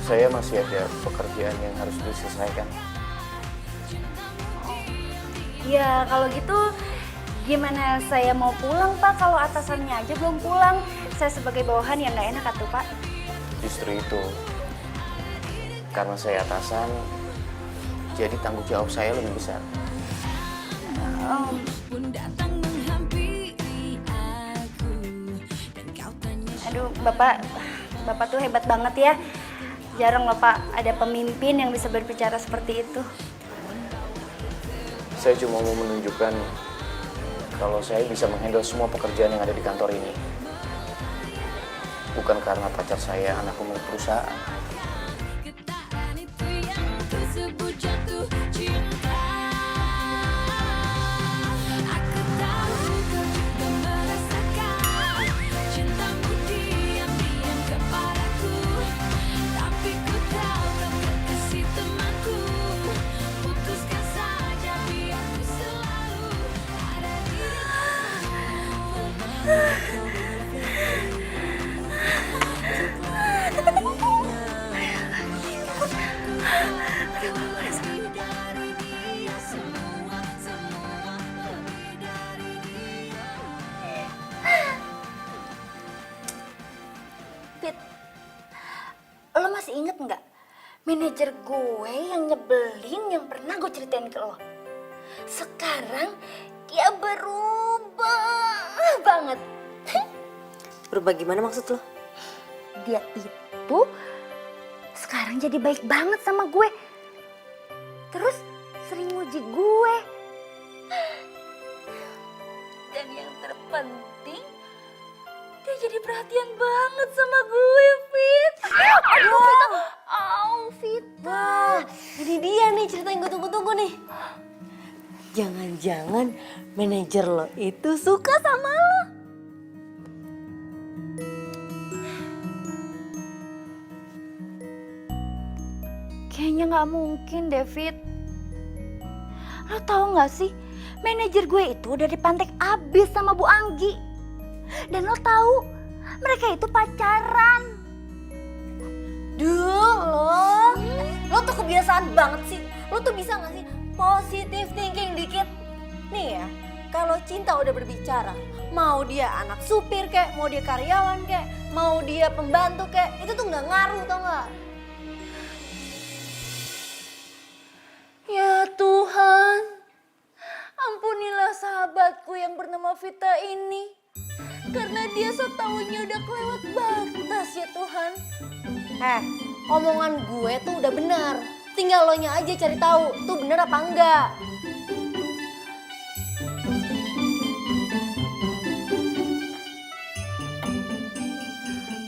Saya masih ada pekerjaan yang harus diselesaikan. Ya, kalau gitu gimana saya mau pulang, Pak, kalau atasannya aja belum pulang? Saya sebagai bawahan yang nggak enak atuh, Pak. Justru itu. Karena saya atasan, jadi tanggung jawab saya lebih besar. Aduh, Bapak tuh hebat banget ya. Jarang loh, Pak, ada pemimpin yang bisa berbicara seperti itu. Saya cuma mau menunjukkan kalau saya bisa menghandle semua pekerjaan yang ada di kantor ini. Bukan karena pacar saya anak pemilik perusahaan. Tersebut jatuh cinta. Aku tahu kau juga merasakan cintamu diam-diam kepadaku. Tapi ku tahu kau kekasih temanku. Putuskan saja biar ku selalu ada di Fit, lo masih inget nggak manajer gue yang nyebelin yang pernah gue ceritain ke lo? Sekarang dia berubah banget. Berubah gimana maksud lo? Dia itu sekarang jadi baik banget sama gue. Terus sering muji gue. penting, dia jadi perhatian banget sama gue, Fit. Aduh, Vita. Vita. Ini dia nih cerita yang gue tunggu-tunggu nih. Jangan-jangan manajer lo itu suka sama lo. Kayaknya nggak mungkin, David. Lo tahu nggak sih, manajer gue itu udah dipantek abis sama Bu Anggi. Dan lo tahu, mereka itu pacaran. Duh, lo tuh kebiasaan banget sih. Lo tuh bisa gak sih positive thinking dikit? Nih ya, kalau cinta udah berbicara, mau dia anak supir kek, mau dia karyawan kek, mau dia pembantu kek, itu tuh gak ngaruh, tau gak? Ya Tuhan, ampunilah sahabatku yang bernama Vita ini. Karena dia setaunya udah kelewat batas ya Tuhan. Omongan gue tuh udah benar. Tinggal lo nya aja cari tahu tuh bener apa enggak.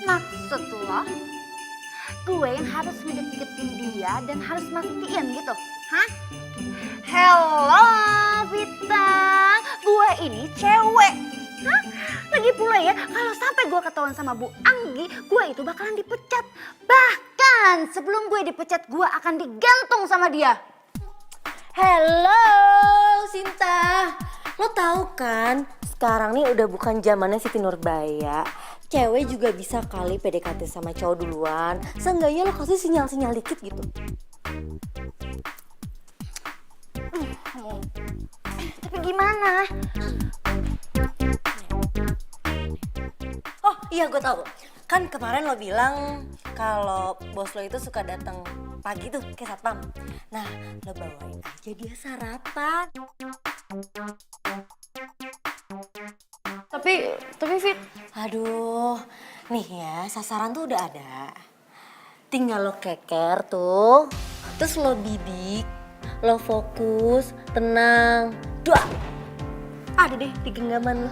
Maksud lo, gue yang harus ngedeketin dia dan harus mastiin gitu? Hah? Hello Vita, gue ini cewek. Hah? Lagi pula ya, kalau sampai gue ketahuan sama Bu Anggi, gue itu bakalan dipecat. Bahkan sebelum gue dipecat, gue akan digantung sama dia. Hello Sinta, lo tahu kan sekarang nih udah bukan zamannya Siti Nurbaya. Cewek juga bisa kali PDKT sama cowok duluan. Seenggaknya lo kasih sinyal-sinyal dikit gitu. Tapi gimana? Oh iya gue tahu. Kan kemarin lo bilang kalau bos lo itu suka datang pagi tuh ke satpam. Nah lo bawain aja dia sarapan. Tapi Fit. Aduh, nih ya sasaran tuh udah ada. Tinggal lo keker tuh, terus lo bidik, lo fokus, tenang. Duh, ada deh di genggaman lo.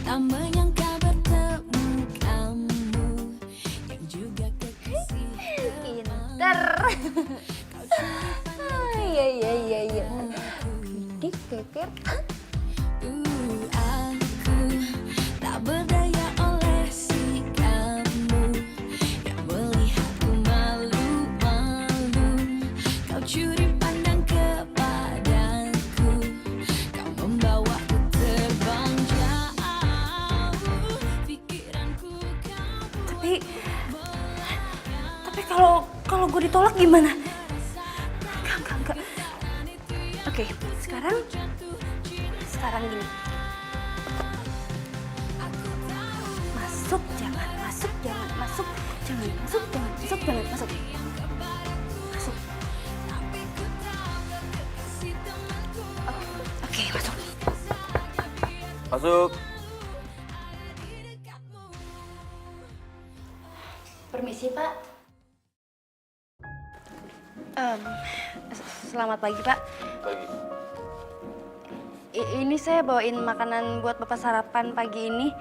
Tak menyangka bertemu kamu yang juga kekasih. Pinter. Iya. Bidik, keker. Aku tak berdaya oleh si kamu yang melihatku malu-malu. Kau curi pandang kepadaku, kau membawaku terbang jauh. Pikiranku kau. Tapi kalau gue ditolak gimana? Enggak. Oke, sekarang gini. Masuk, jangan masuk. Masuk. Oke, masuk. Masuk. Permisi, Pak. Selamat pagi, Pak. Pagi. Ini saya bawain makanan buat Bapak sarapan pagi ini.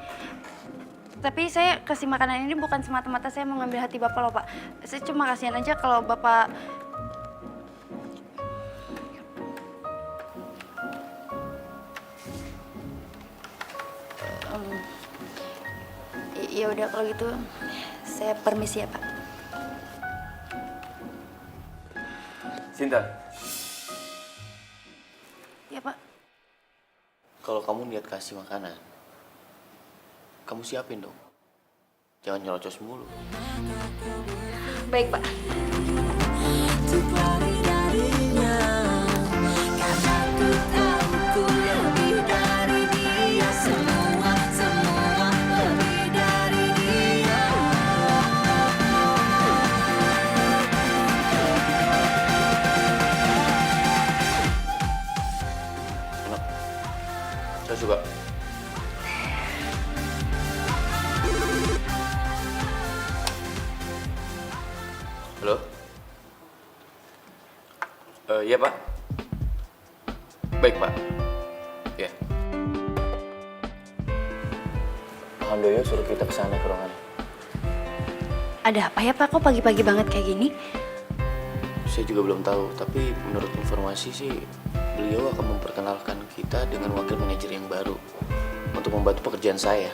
Tapi saya kasih makanan ini bukan semata-mata saya mau ngambil hati Bapak loh, Pak. Saya cuma kasihan aja kalau Bapak... Ya udah kalau gitu saya permisi ya, Pak. Sinta, Ya, Pak. kalau kamu niat kasih makanan, kamu siapin dong. Jangan nyerocos mulu. Baik, Pak. Untuk lari darinya, karena ku tahu ku lebih dari dia. Semua lebih dari dia. Enak. Saya suka. Halo? Iya, Pak. Baik, Pak. Ya. Handoyo suruh kita ke sana ke ruangan. Ada apa ya Pak? Kok pagi-pagi banget kayak gini? Saya juga belum tahu, tapi menurut informasi sih beliau akan memperkenalkan kita dengan wakil manajer yang baru untuk membantu pekerjaan saya.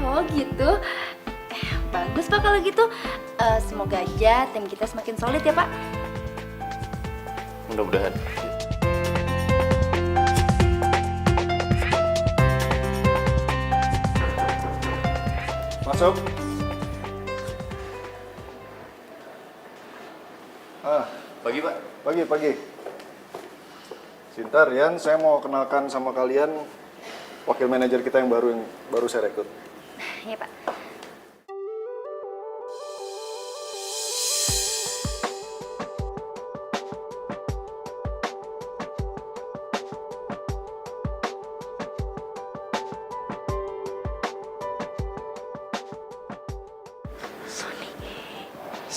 Oh gitu. Bagus Pak kalau gitu. Semoga aja tim kita semakin solid ya Pak. Mudah-mudahan. Masuk. Pagi Pak. Pagi. Sinta, Rian, saya mau kenalkan sama kalian wakil manajer kita yang baru saya rekrut. Iya Pak.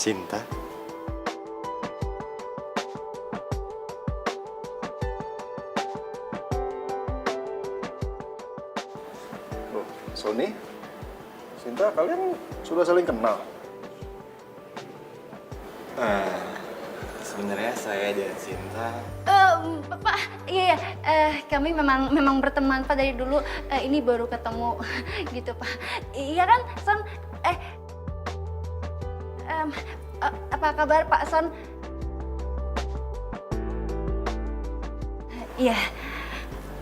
Sinta. Loh, Sony, Sinta, kalian sudah saling kenal? Sebenarnya saya dan Sinta. Pak, iya, kami memang berteman Pak dari dulu. Ini baru ketemu gitu Pak. Iya kan, Son? Apa kabar Pak Son? Iya.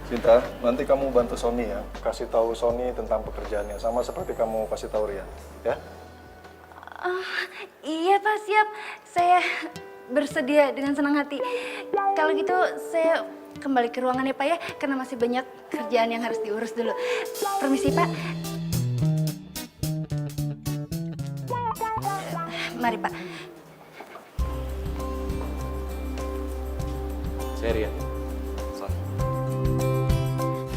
Sinta, nanti kamu bantu Sony ya, kasih tahu Sony tentang pekerjaannya, sama seperti kamu kasih tahu Rian, ya? Iya Pak, siap. Saya bersedia dengan senang hati. Kalau gitu saya kembali ke ruangan ya Pak ya, karena masih banyak kerjaan yang harus diurus dulu. Permisi Pak. Mari Pak. Saya Rian.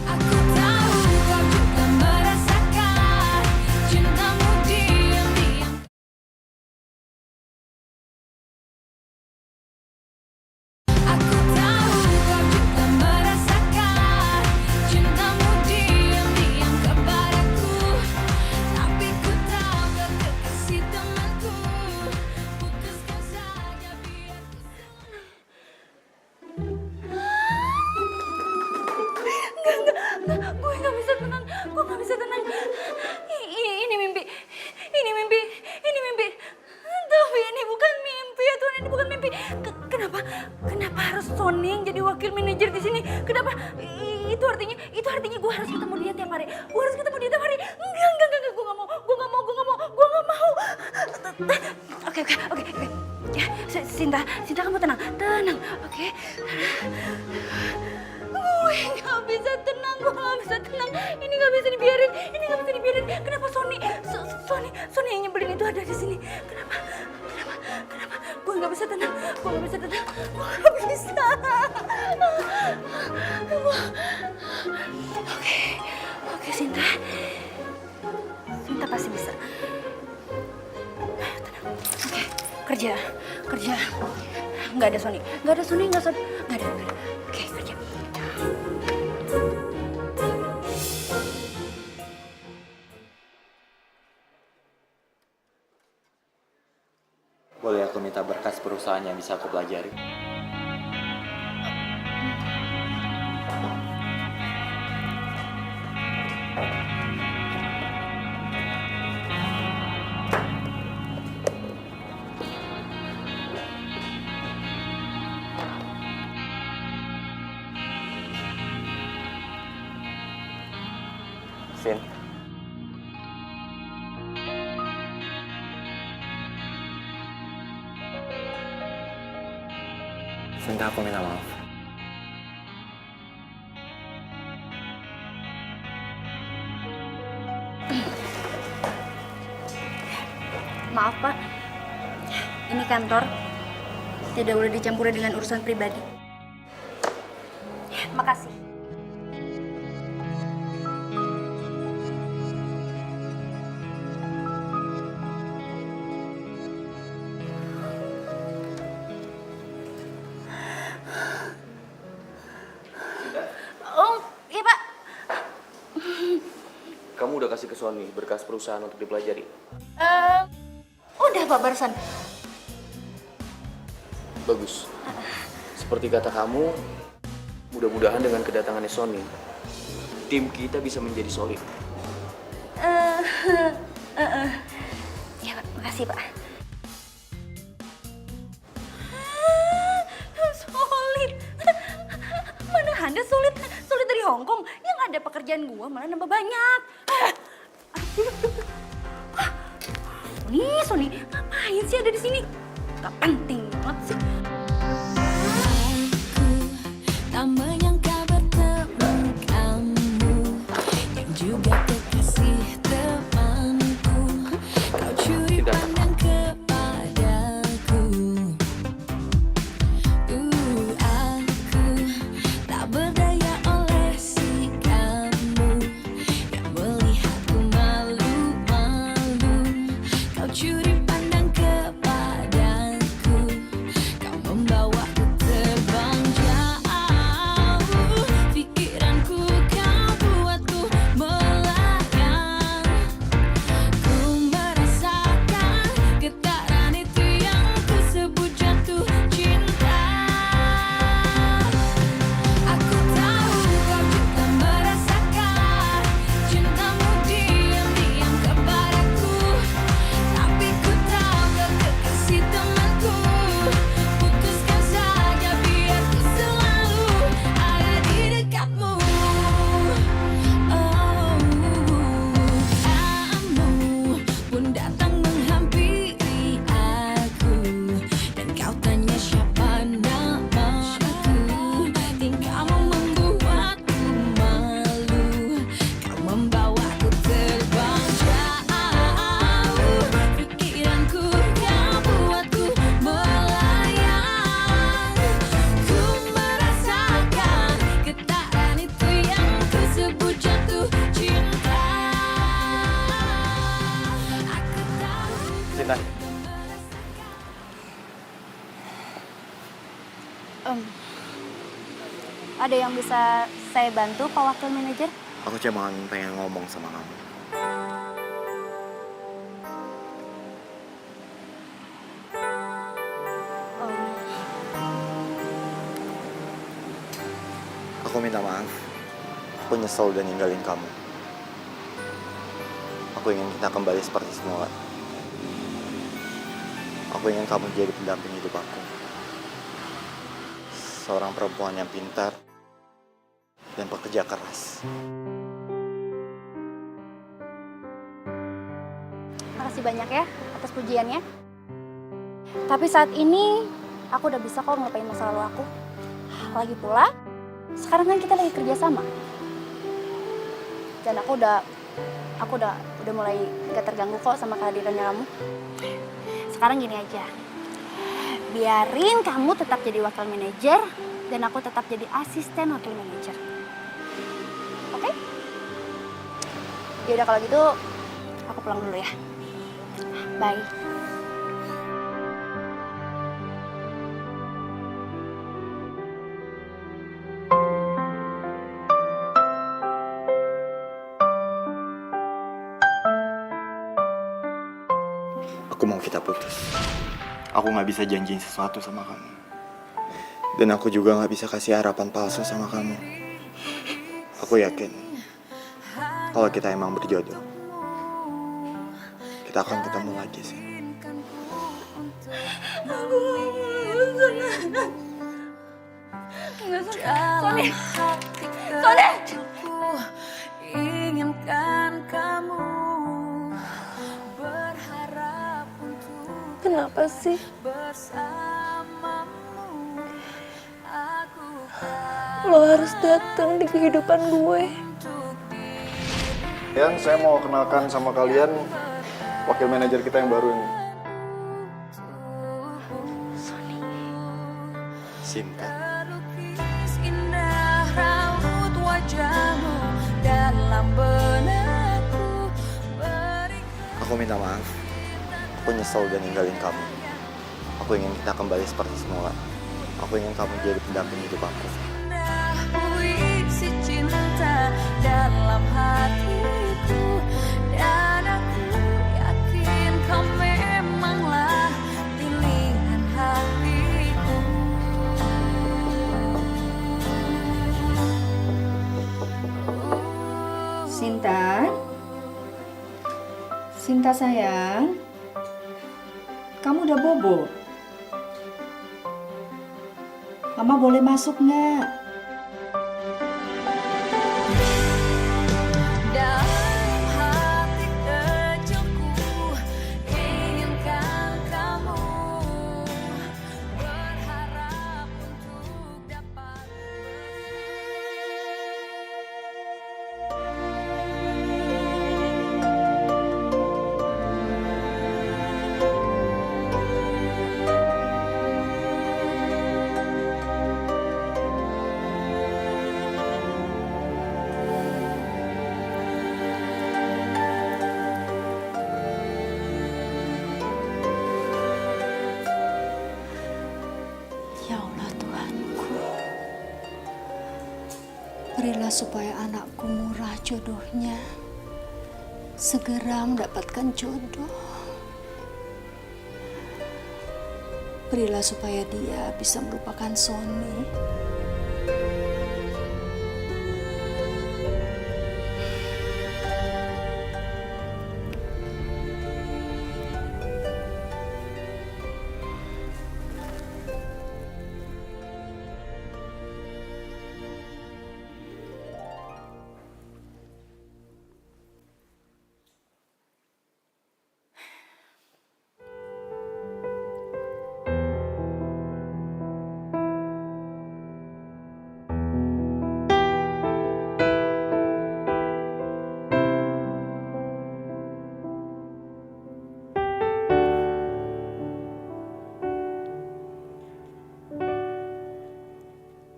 Aku tahu kau juga merasakan cintamu diam-diam. Aku tahu kau juga merasakan cintamu diam-diam kepadaku. Tapi ku tahu kau kekasih temanku. Putuskan saja biar Enggak, gue nggak bisa tenang. Ini mimpi. Tapi ini bukan mimpi ya Tuhan, ini bukan mimpi. Kenapa harus Sony yang jadi wakil manajer di sini? Kenapa? Itu artinya gue harus ketemu dia tiap hari. Enggak, gue nggak mau. Oke. Ya, Sinta kamu tenang. Oke. Gue nggak bisa tenang. Ini nggak bisa dibiarin. Kenapa Sony yang nyebelin itu ada di sini? Kenapa? Gue nggak bisa tenang. Gue nggak bisa. Oke, Sinta pasti bisa. Tenang. Oke, kerja. Nggak ada Sony. Nggak ada. Oke, kerja. Boleh aku minta berkas perusahaan yang bisa aku pelajari? Sin. Sinta, aku minta maaf. Maaf Pak, ini kantor. Tidak boleh dicampuri dengan urusan pribadi. Makasih. Oh, iya Pak. kasih ke Sony berkas perusahaan untuk dipelajari. Udah Pak barusan. Bagus. Seperti kata kamu, mudah-mudahan dengan kedatangannya Sony, tim kita bisa menjadi solid. Ya Pak, makasih Pak. Solid. Mana ada solid dari Hongkong. Yang ada pekerjaan gua malah nambah banyak. Sony, ngapain sih ada di sini? Gak penting banget sih. Tak menyangka bertemu kamu yang juga kekasih temanku. Kau curi pandang kepadaku. Aku tak berdaya oleh si kamu yang melihatku malu-malu. Kau curi pandang kepadaku. Kau membawaku terbang jauh. Pikiranku kau buatku melayang. Ku merasakan getaran itu yang ku sebut jatuh cinta. Aku tahu kau juga merasakan cintamu diam-diam kepadaku. Tapi ku tahu kau kekasih temanku. Putuskan saja biar ku selalu ada di dekatmu. Kamu pun datang menghampiri aku, dan kau tanya siapa namaku. Tingkahmu membuatku malu. Kau membawaku terbang jauh. Pikiranku kau buatku melayang. Ku merasakan getaran itu yang ku sebut jatuh cinta. Aku tahu. Cinta, Ada yang bisa saya bantu, Pak Wakil Manajer? aku cuma pengen ngomong sama kamu. Aku minta maaf. Aku nyesel udah ninggalin kamu. Aku ingin kita kembali seperti semula. Aku ingin kamu jadi pendamping hidup aku. Seorang perempuan yang pintar dan pekerja keras. Makasih banyak ya atas pujiannya. Tapi saat ini aku udah bisa kok ngelupain masa lalu aku. Lagi pula, sekarang kan kita lagi kerja sama. Dan aku udah mulai gak terganggu kok sama kehadirannya kamu. Sekarang gini aja. Biarin kamu tetap jadi wakil manajer dan aku tetap jadi asisten wakil manajer. Oke? Yaudah kalau gitu aku pulang dulu ya. Bye. Aku mau kita putus. Aku gak bisa janjiin sesuatu sama kamu. Dan aku juga gak bisa kasih harapan palsu sama kamu. Aku yakin kalau kita emang berjodoh, kita akan ketemu lagi sih. Sony, Sony, inginkan kamu, berharap untuk Kenapa sih? bersamamu. Aku Lo harus datang di kehidupan gue. Dan saya mau kenalkan sama kalian wakil manajer kita yang baru ini. Cinta. terlukis indah raut wajahmu dalam benakku. Aku minta maaf. Aku nyesel udah ninggalin kamu. Aku ingin kita kembali seperti semula. Aku ingin kamu jadi pendamping hidup aku. Puisi cinta dalam hatiku. aku, dan aku yakin kau memanglah pilihan hatiku. Sinta? Sinta sayang? Kamu udah bobo? Mama boleh masuk nggak? Dalam hati kecilku inginkan kamu, berharap untuk dapat Ya Allah Tuhanku, berilah supaya anakku murah jodohnya, segera mendapatkan jodoh. Berilah supaya dia bisa melupakan Sony.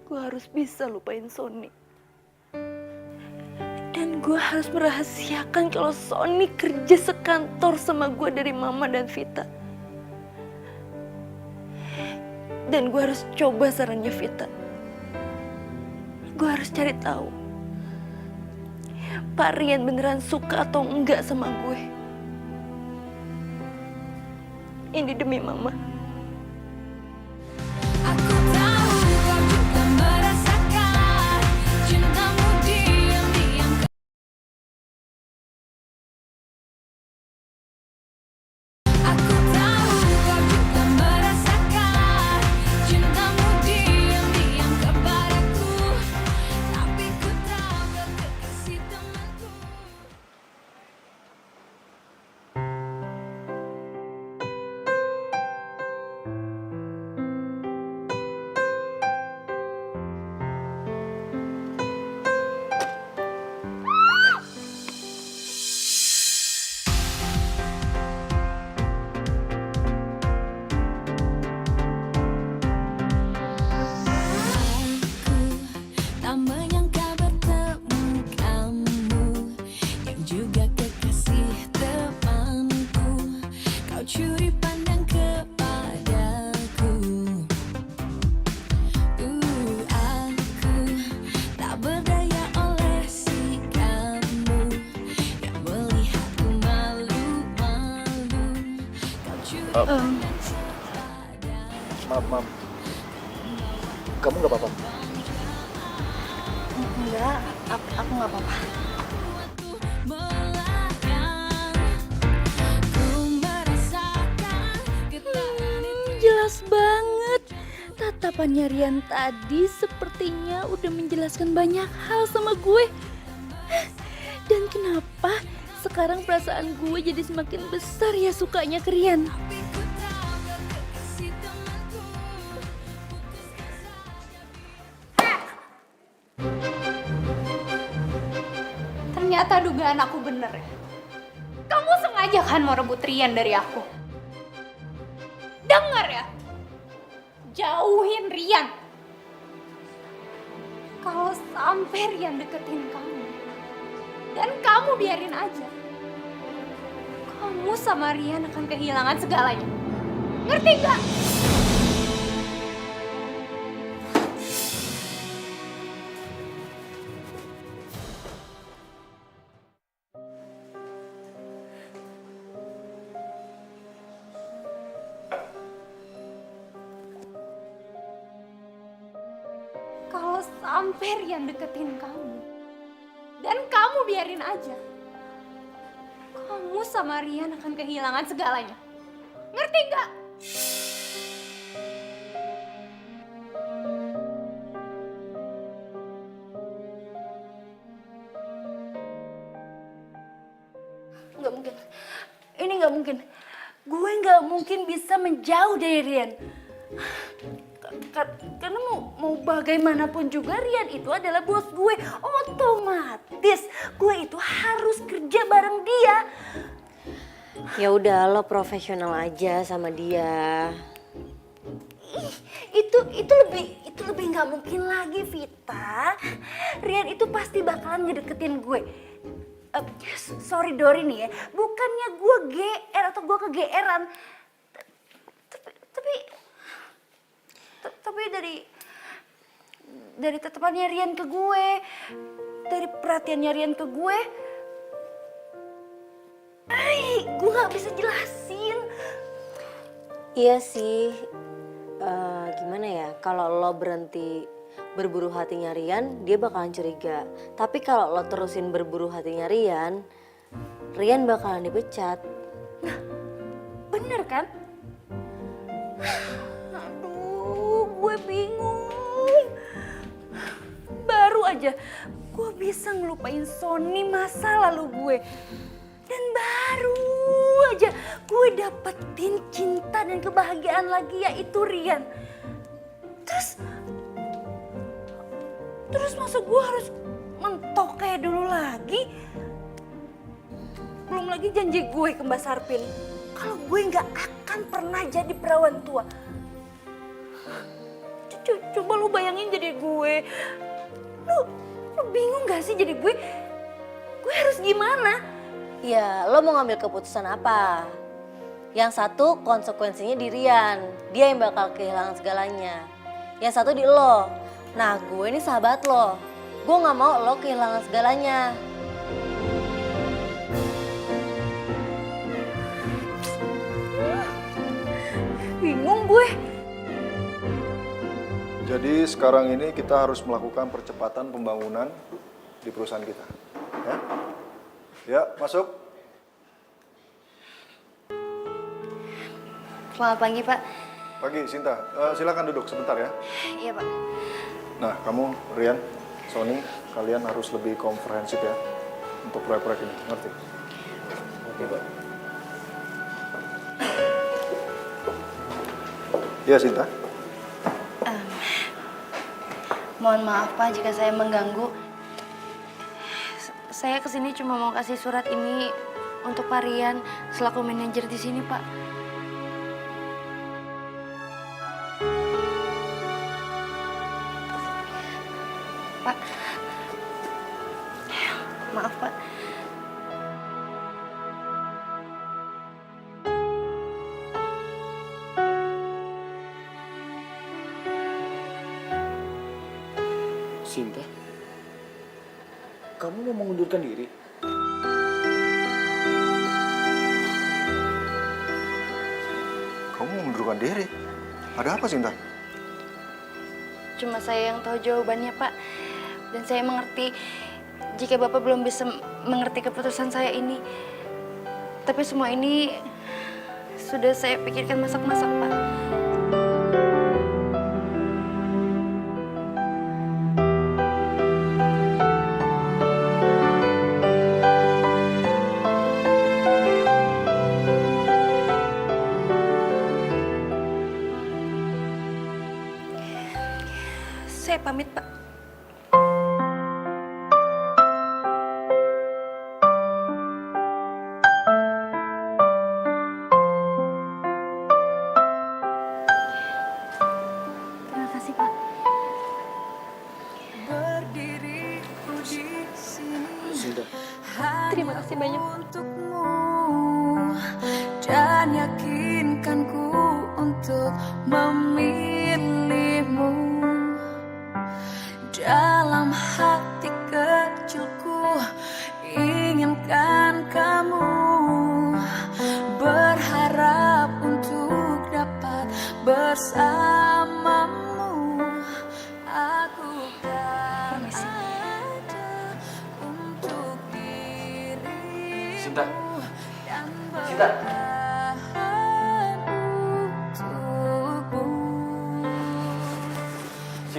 Gue harus bisa lupain Sony. Dan gue harus merahasiakan kalau Sony kerja sekantor sama gue dari Mama dan Vita. Dan gue harus coba sarannya Vita. Gue harus cari tahu Pak Rian beneran suka atau enggak sama gue. Ini demi Mama. Aku tahu kau juga merasakan cintamu diam-diam. Aku tahu kau juga merasakan cintamu diam-diam kepadaku. Tapi ku tahu kau kekasih temanku. Tak menyangka bertemu kamu, yang juga kekasih temanku. Kau curi pandang kepadaku. Aku tak berdaya oleh sikapmu yang melihatku malu-malu. Kau curi pandang Maaf. Kamu nggak apa-apa? Enggak, aku nggak apa-apa. Jelas banget. Tatapannya Rian tadi sepertinya udah menjelaskan banyak hal sama gue. Dan kenapa sekarang perasaan gue jadi semakin besar ya sukanya ke Rian? Ternyata dugaan aku bener ya. Kamu sengaja kan mau rebut Rian dari aku? Dengar ya, jauhin Rian. Kalau sampai Rian deketin kamu, dan kamu biarin aja, kamu sama Rian akan kehilangan segalanya. Ngerti gak? sampai Rian deketin kamu dan kamu biarin aja, kamu sama Rian akan kehilangan segalanya. Ngerti gak? Nggak mungkin. Ini nggak mungkin. Gue nggak mungkin bisa menjauh dari Rian. Karena mau bagaimanapun juga Rian itu adalah bos gue. Otomatis gue itu harus kerja bareng dia. Ya udah, lo profesional aja sama dia. Itu lebih nggak mungkin lagi, Vita. Rian itu pasti bakalan ngedeketin gue. Sorry Dori nih ya, bukannya gue GR atau gue kegeeran. Tapi dari tatapannya Rian ke gue, dari perhatiannya Rian ke gue nggak bisa jelasin. Iya sih, gimana ya, kalau lo berhenti berburu hatinya Rian, dia bakalan curiga. Tapi kalau lo terusin berburu hatinya Rian, Rian bakalan dipecat. Nah, bener kan? Aduh, gue bingung. Baru aja gue bisa ngelupain Sony masa lalu gue. Dan baru aja gue dapetin cinta dan kebahagiaan lagi, yaitu Rian. Terus masa gue harus mentok kayak dulu lagi? Belum lagi janji gue ke Mbak Sarpin kalau gue nggak akan pernah jadi perawan tua. Coba lu bayangin jadi gue. Lu bingung gak sih jadi gue? Gue harus gimana? Ya, lo mau ngambil keputusan apa? Yang satu konsekuensinya di Rian, dia yang bakal kehilangan segalanya. Yang satu di lo. Nah, gue ini sahabat lo. Gue gak mau lo kehilangan segalanya. Bingung gue. Jadi sekarang ini kita harus melakukan percepatan pembangunan di perusahaan kita. Ya, ya masuk. Selamat pagi, Pak. Pagi, Sinta. Silakan duduk sebentar ya. Iya, Pak. Nah, kamu, Rian, Sony, kalian harus lebih komprehensif ya untuk proyek-proyek ini, ngerti? Oke, Pak. Iya, Sinta. Mohon maaf, Pak, jika saya mengganggu. Saya kesini cuma mau kasih surat ini untuk Pak Rian selaku manajer di sini, Pak. Pak, maaf, Pak. Sinta, kamu mau mengundurkan diri? Kamu mengundurkan diri? Ada apa, Sinta? Cuma saya yang tahu jawabannya, Pak. Dan saya mengerti jika Bapak belum bisa mengerti keputusan saya ini. Tapi semua ini sudah saya pikirkan masak-masak, Pak. Saya pamit, Pak. Terima kasih, Pak. Berdiriku di sini. Sinta. Terima kasih banyak. Untukmu dan yakinkanku untuk memilihmu. Dalam hati kecilku inginkan kamu, berharap untuk dapat bersamamu. Aku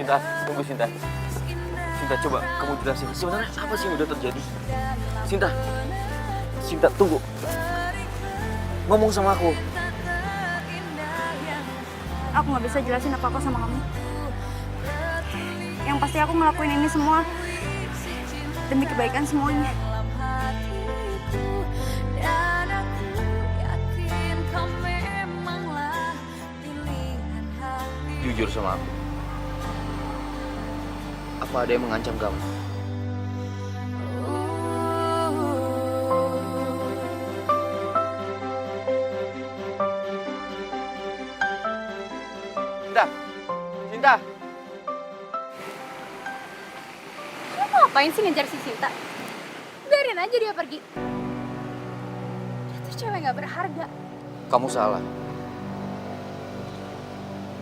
Sinta, tunggu Sinta. Sinta, coba kamu jelasin sebenarnya apa sih yang udah terjadi? Sinta, Sinta, tunggu. Ngomong sama aku. Aku nggak bisa jelasin apa-apa sama kamu. Yang pasti aku ngelakuin ini semua demi kebaikan semuanya. Dan aku yakin kau memanglah pilihan hati. Jujur sama aku. Apa ada yang mengancam kamu? Sinta, Sinta. Lu mau ngapain sih ngejar si Sinta? Biarin aja dia pergi. Dia tuh cewek gak berharga. Kamu salah.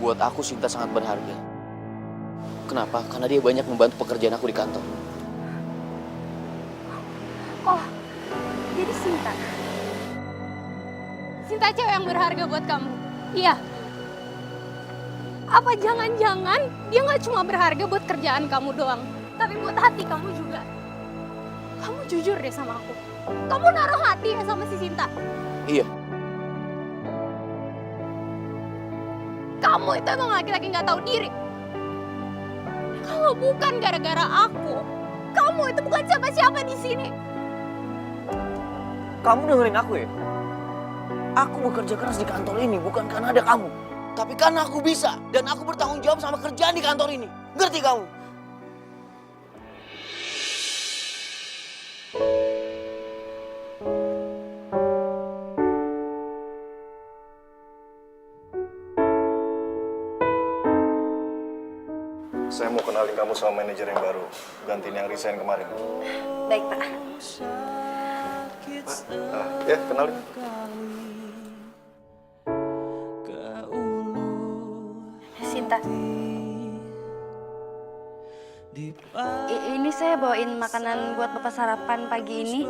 Buat aku Sinta sangat berharga. Kenapa? Karena dia banyak membantu pekerjaan aku di kantor. Oh, jadi Sinta. Sinta cewek yang berharga buat kamu. Iya. Apa jangan-jangan dia gak cuma berharga buat kerjaan kamu doang, tapi buat hati kamu juga. Kamu jujur deh sama aku. Kamu naruh hati ya sama si Sinta. Iya. Kamu itu emang laki-laki gak tahu diri. Kalau bukan gara-gara aku, kamu itu bukan siapa-siapa di sini. Kamu dengerin aku ya? Aku bekerja keras di kantor ini bukan karena ada kamu. Tapi karena aku bisa dan aku bertanggung jawab sama kerjaan di kantor ini. Ngerti kamu? Saya mau kenalin kamu sama manajer yang baru, gantiin yang resign kemarin. Baik, Pak. Ya, kenalin. Sinta. Ini saya bawain makanan buat Bapak sarapan pagi ini.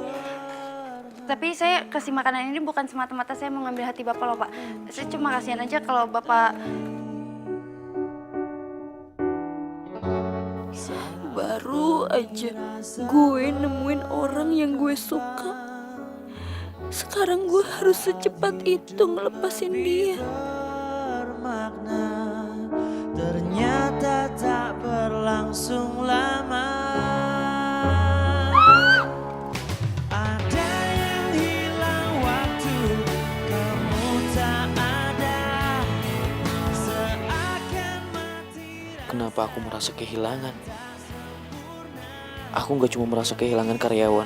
Tapi saya kasih makanan ini bukan semata-mata saya mau ngambil hati Bapak loh, Pak. Saya cuma kasihan aja kalau Bapak... Baru aja gue nemuin orang yang gue suka. Sekarang gue harus secepat itu ngelepasin dia. Ternyata tak berlangsung lama. Ada yang hilang waktu, kamu tak ada. Seakan mati. Kenapa aku merasa kehilangan? Aku nggak cuma merasa kehilangan karyawan.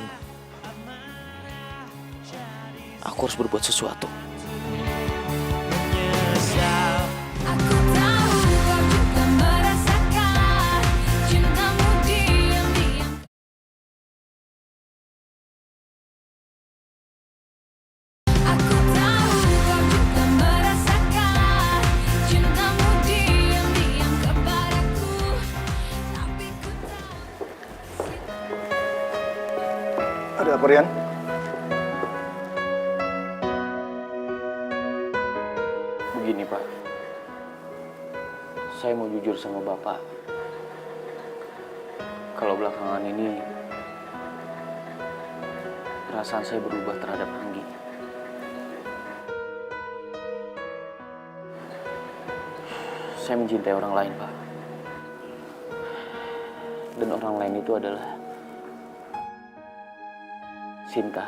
Aku harus berbuat sesuatu. Aku tahu kau juga merasakan cintamu diam-diam. Aku tahu kau juga merasakan cintamu diam-diam kepadaku. Tapi ku Ada apa, Rian? Begini, Pak. Saya mau jujur sama Bapak. Kalau belakangan ini perasaan saya berubah terhadap Anggi. Saya mencintai orang lain, Pak. Dan orang lain itu adalah Sinta.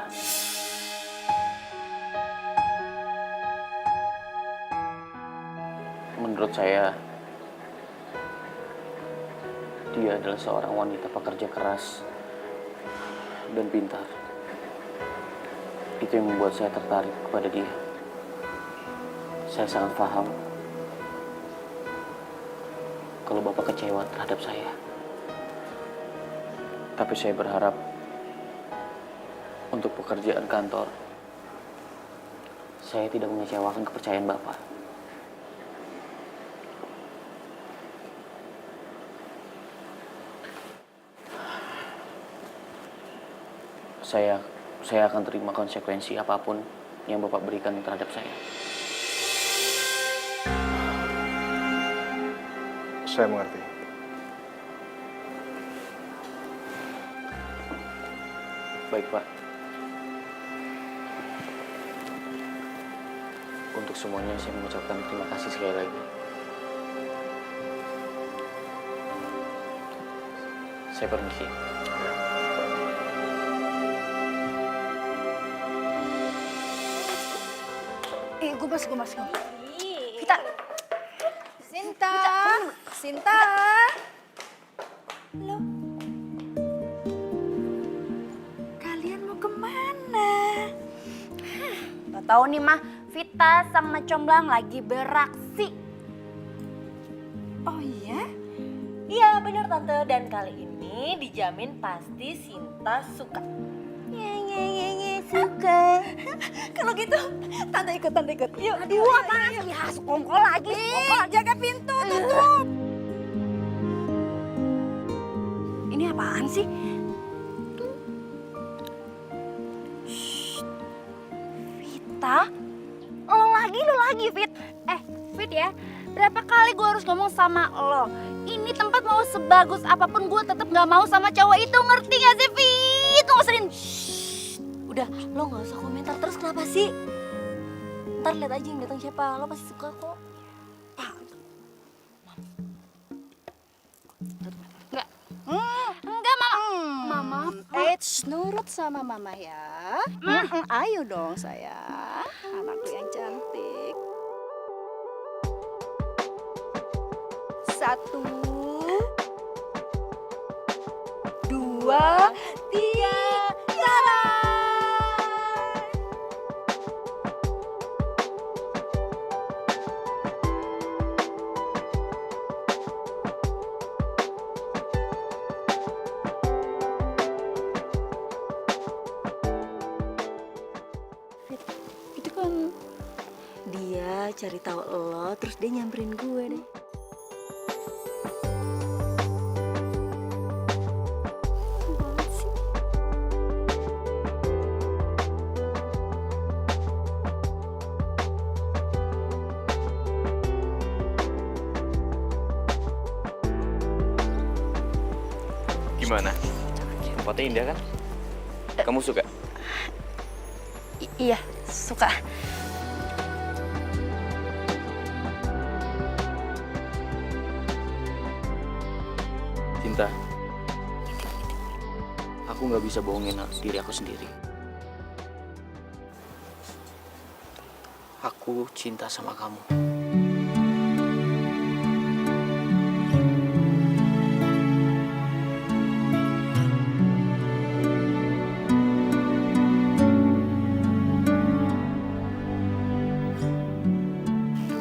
Menurut saya, dia adalah seorang wanita pekerja keras dan pintar. Itu yang membuat saya tertarik kepada dia. Saya sangat paham kalau Bapak kecewa terhadap saya. Tapi saya berharap untuk pekerjaan kantor, saya tidak mengecewakan kepercayaan Bapak. Saya akan terima konsekuensi apapun yang Bapak berikan terhadap saya. Saya mengerti. Baik, Pak. Untuk semuanya saya mengucapkan terima kasih sekali lagi. Saya permisi. Gue masuk. Vita. Sinta. Sinta. Lo. Kalian mau kemana? Gak tahu nih mah, Vita sama Comblang lagi beraksi. Oh iya? Iya benar tante, dan kali ini dijamin pasti Sinta suka. Suka. Kalau gitu tante ikut. Yuk. Aduh, apaan sih? Ya, sekongkol lagi. Jaga pintu, tutup. Ini apaan sih? Vita? Lo lagi, Fit. Fit ya, berapa kali gue harus ngomong sama lo? Ini tempat mau sebagus apapun gue tetap gak mau sama cowok itu, ngerti gak sih, Fit? Lo ngeselin. Udah, lo gak usah komentar terus, kenapa sih? Ntar lihat aja yang datang siapa, lo pasti suka kok. Enggak, Mama. Nurut sama mama ya. Ayo dong sayang, anakku yang cantik. 1, 2, 3, jalan! Itu kan dia cari tahu lo, terus dia nyamperin gue deh. Gimana? Tempatnya indah kan? Kamu suka? Iya, suka. Cinta, aku nggak bisa bohongin diri aku sendiri. Aku cinta sama kamu.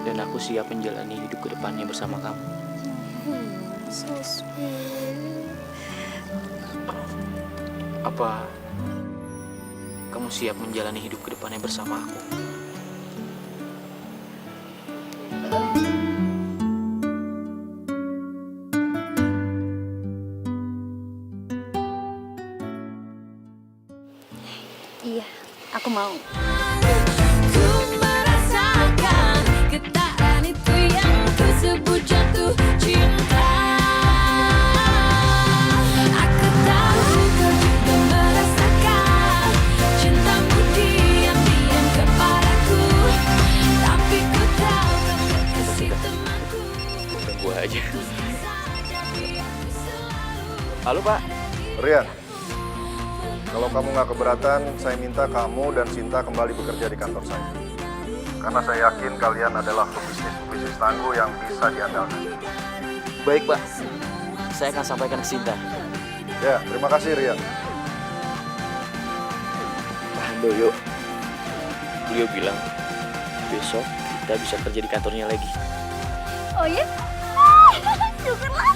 Dan aku siap menjalani hidup ke depannya bersama kamu. So sweet. Apa kamu siap menjalani hidup ke depannya bersama aku? Iya, aku mau. Ku merasakan getaran itu yang ku sebut jatuh cinta. Aku tahu kau juga merasakan cintamu diam-diam kepadaku. Tapi ku tahu kau kekasih temanku. Tunggu aja. Halo, Pak. Rian, kalau kamu nggak keberatan, saya minta kamu dan Sinta kembali bekerja di kantor saya. Karena saya yakin kalian adalah pebisnis tangguh yang bisa diandalkan. Baik, Pak. Saya akan sampaikan ke Sinta. Ya, terima kasih Rian. Pak Handoyo, beliau bilang besok kita bisa kerja di kantornya lagi. Oh ya? Syukurlah.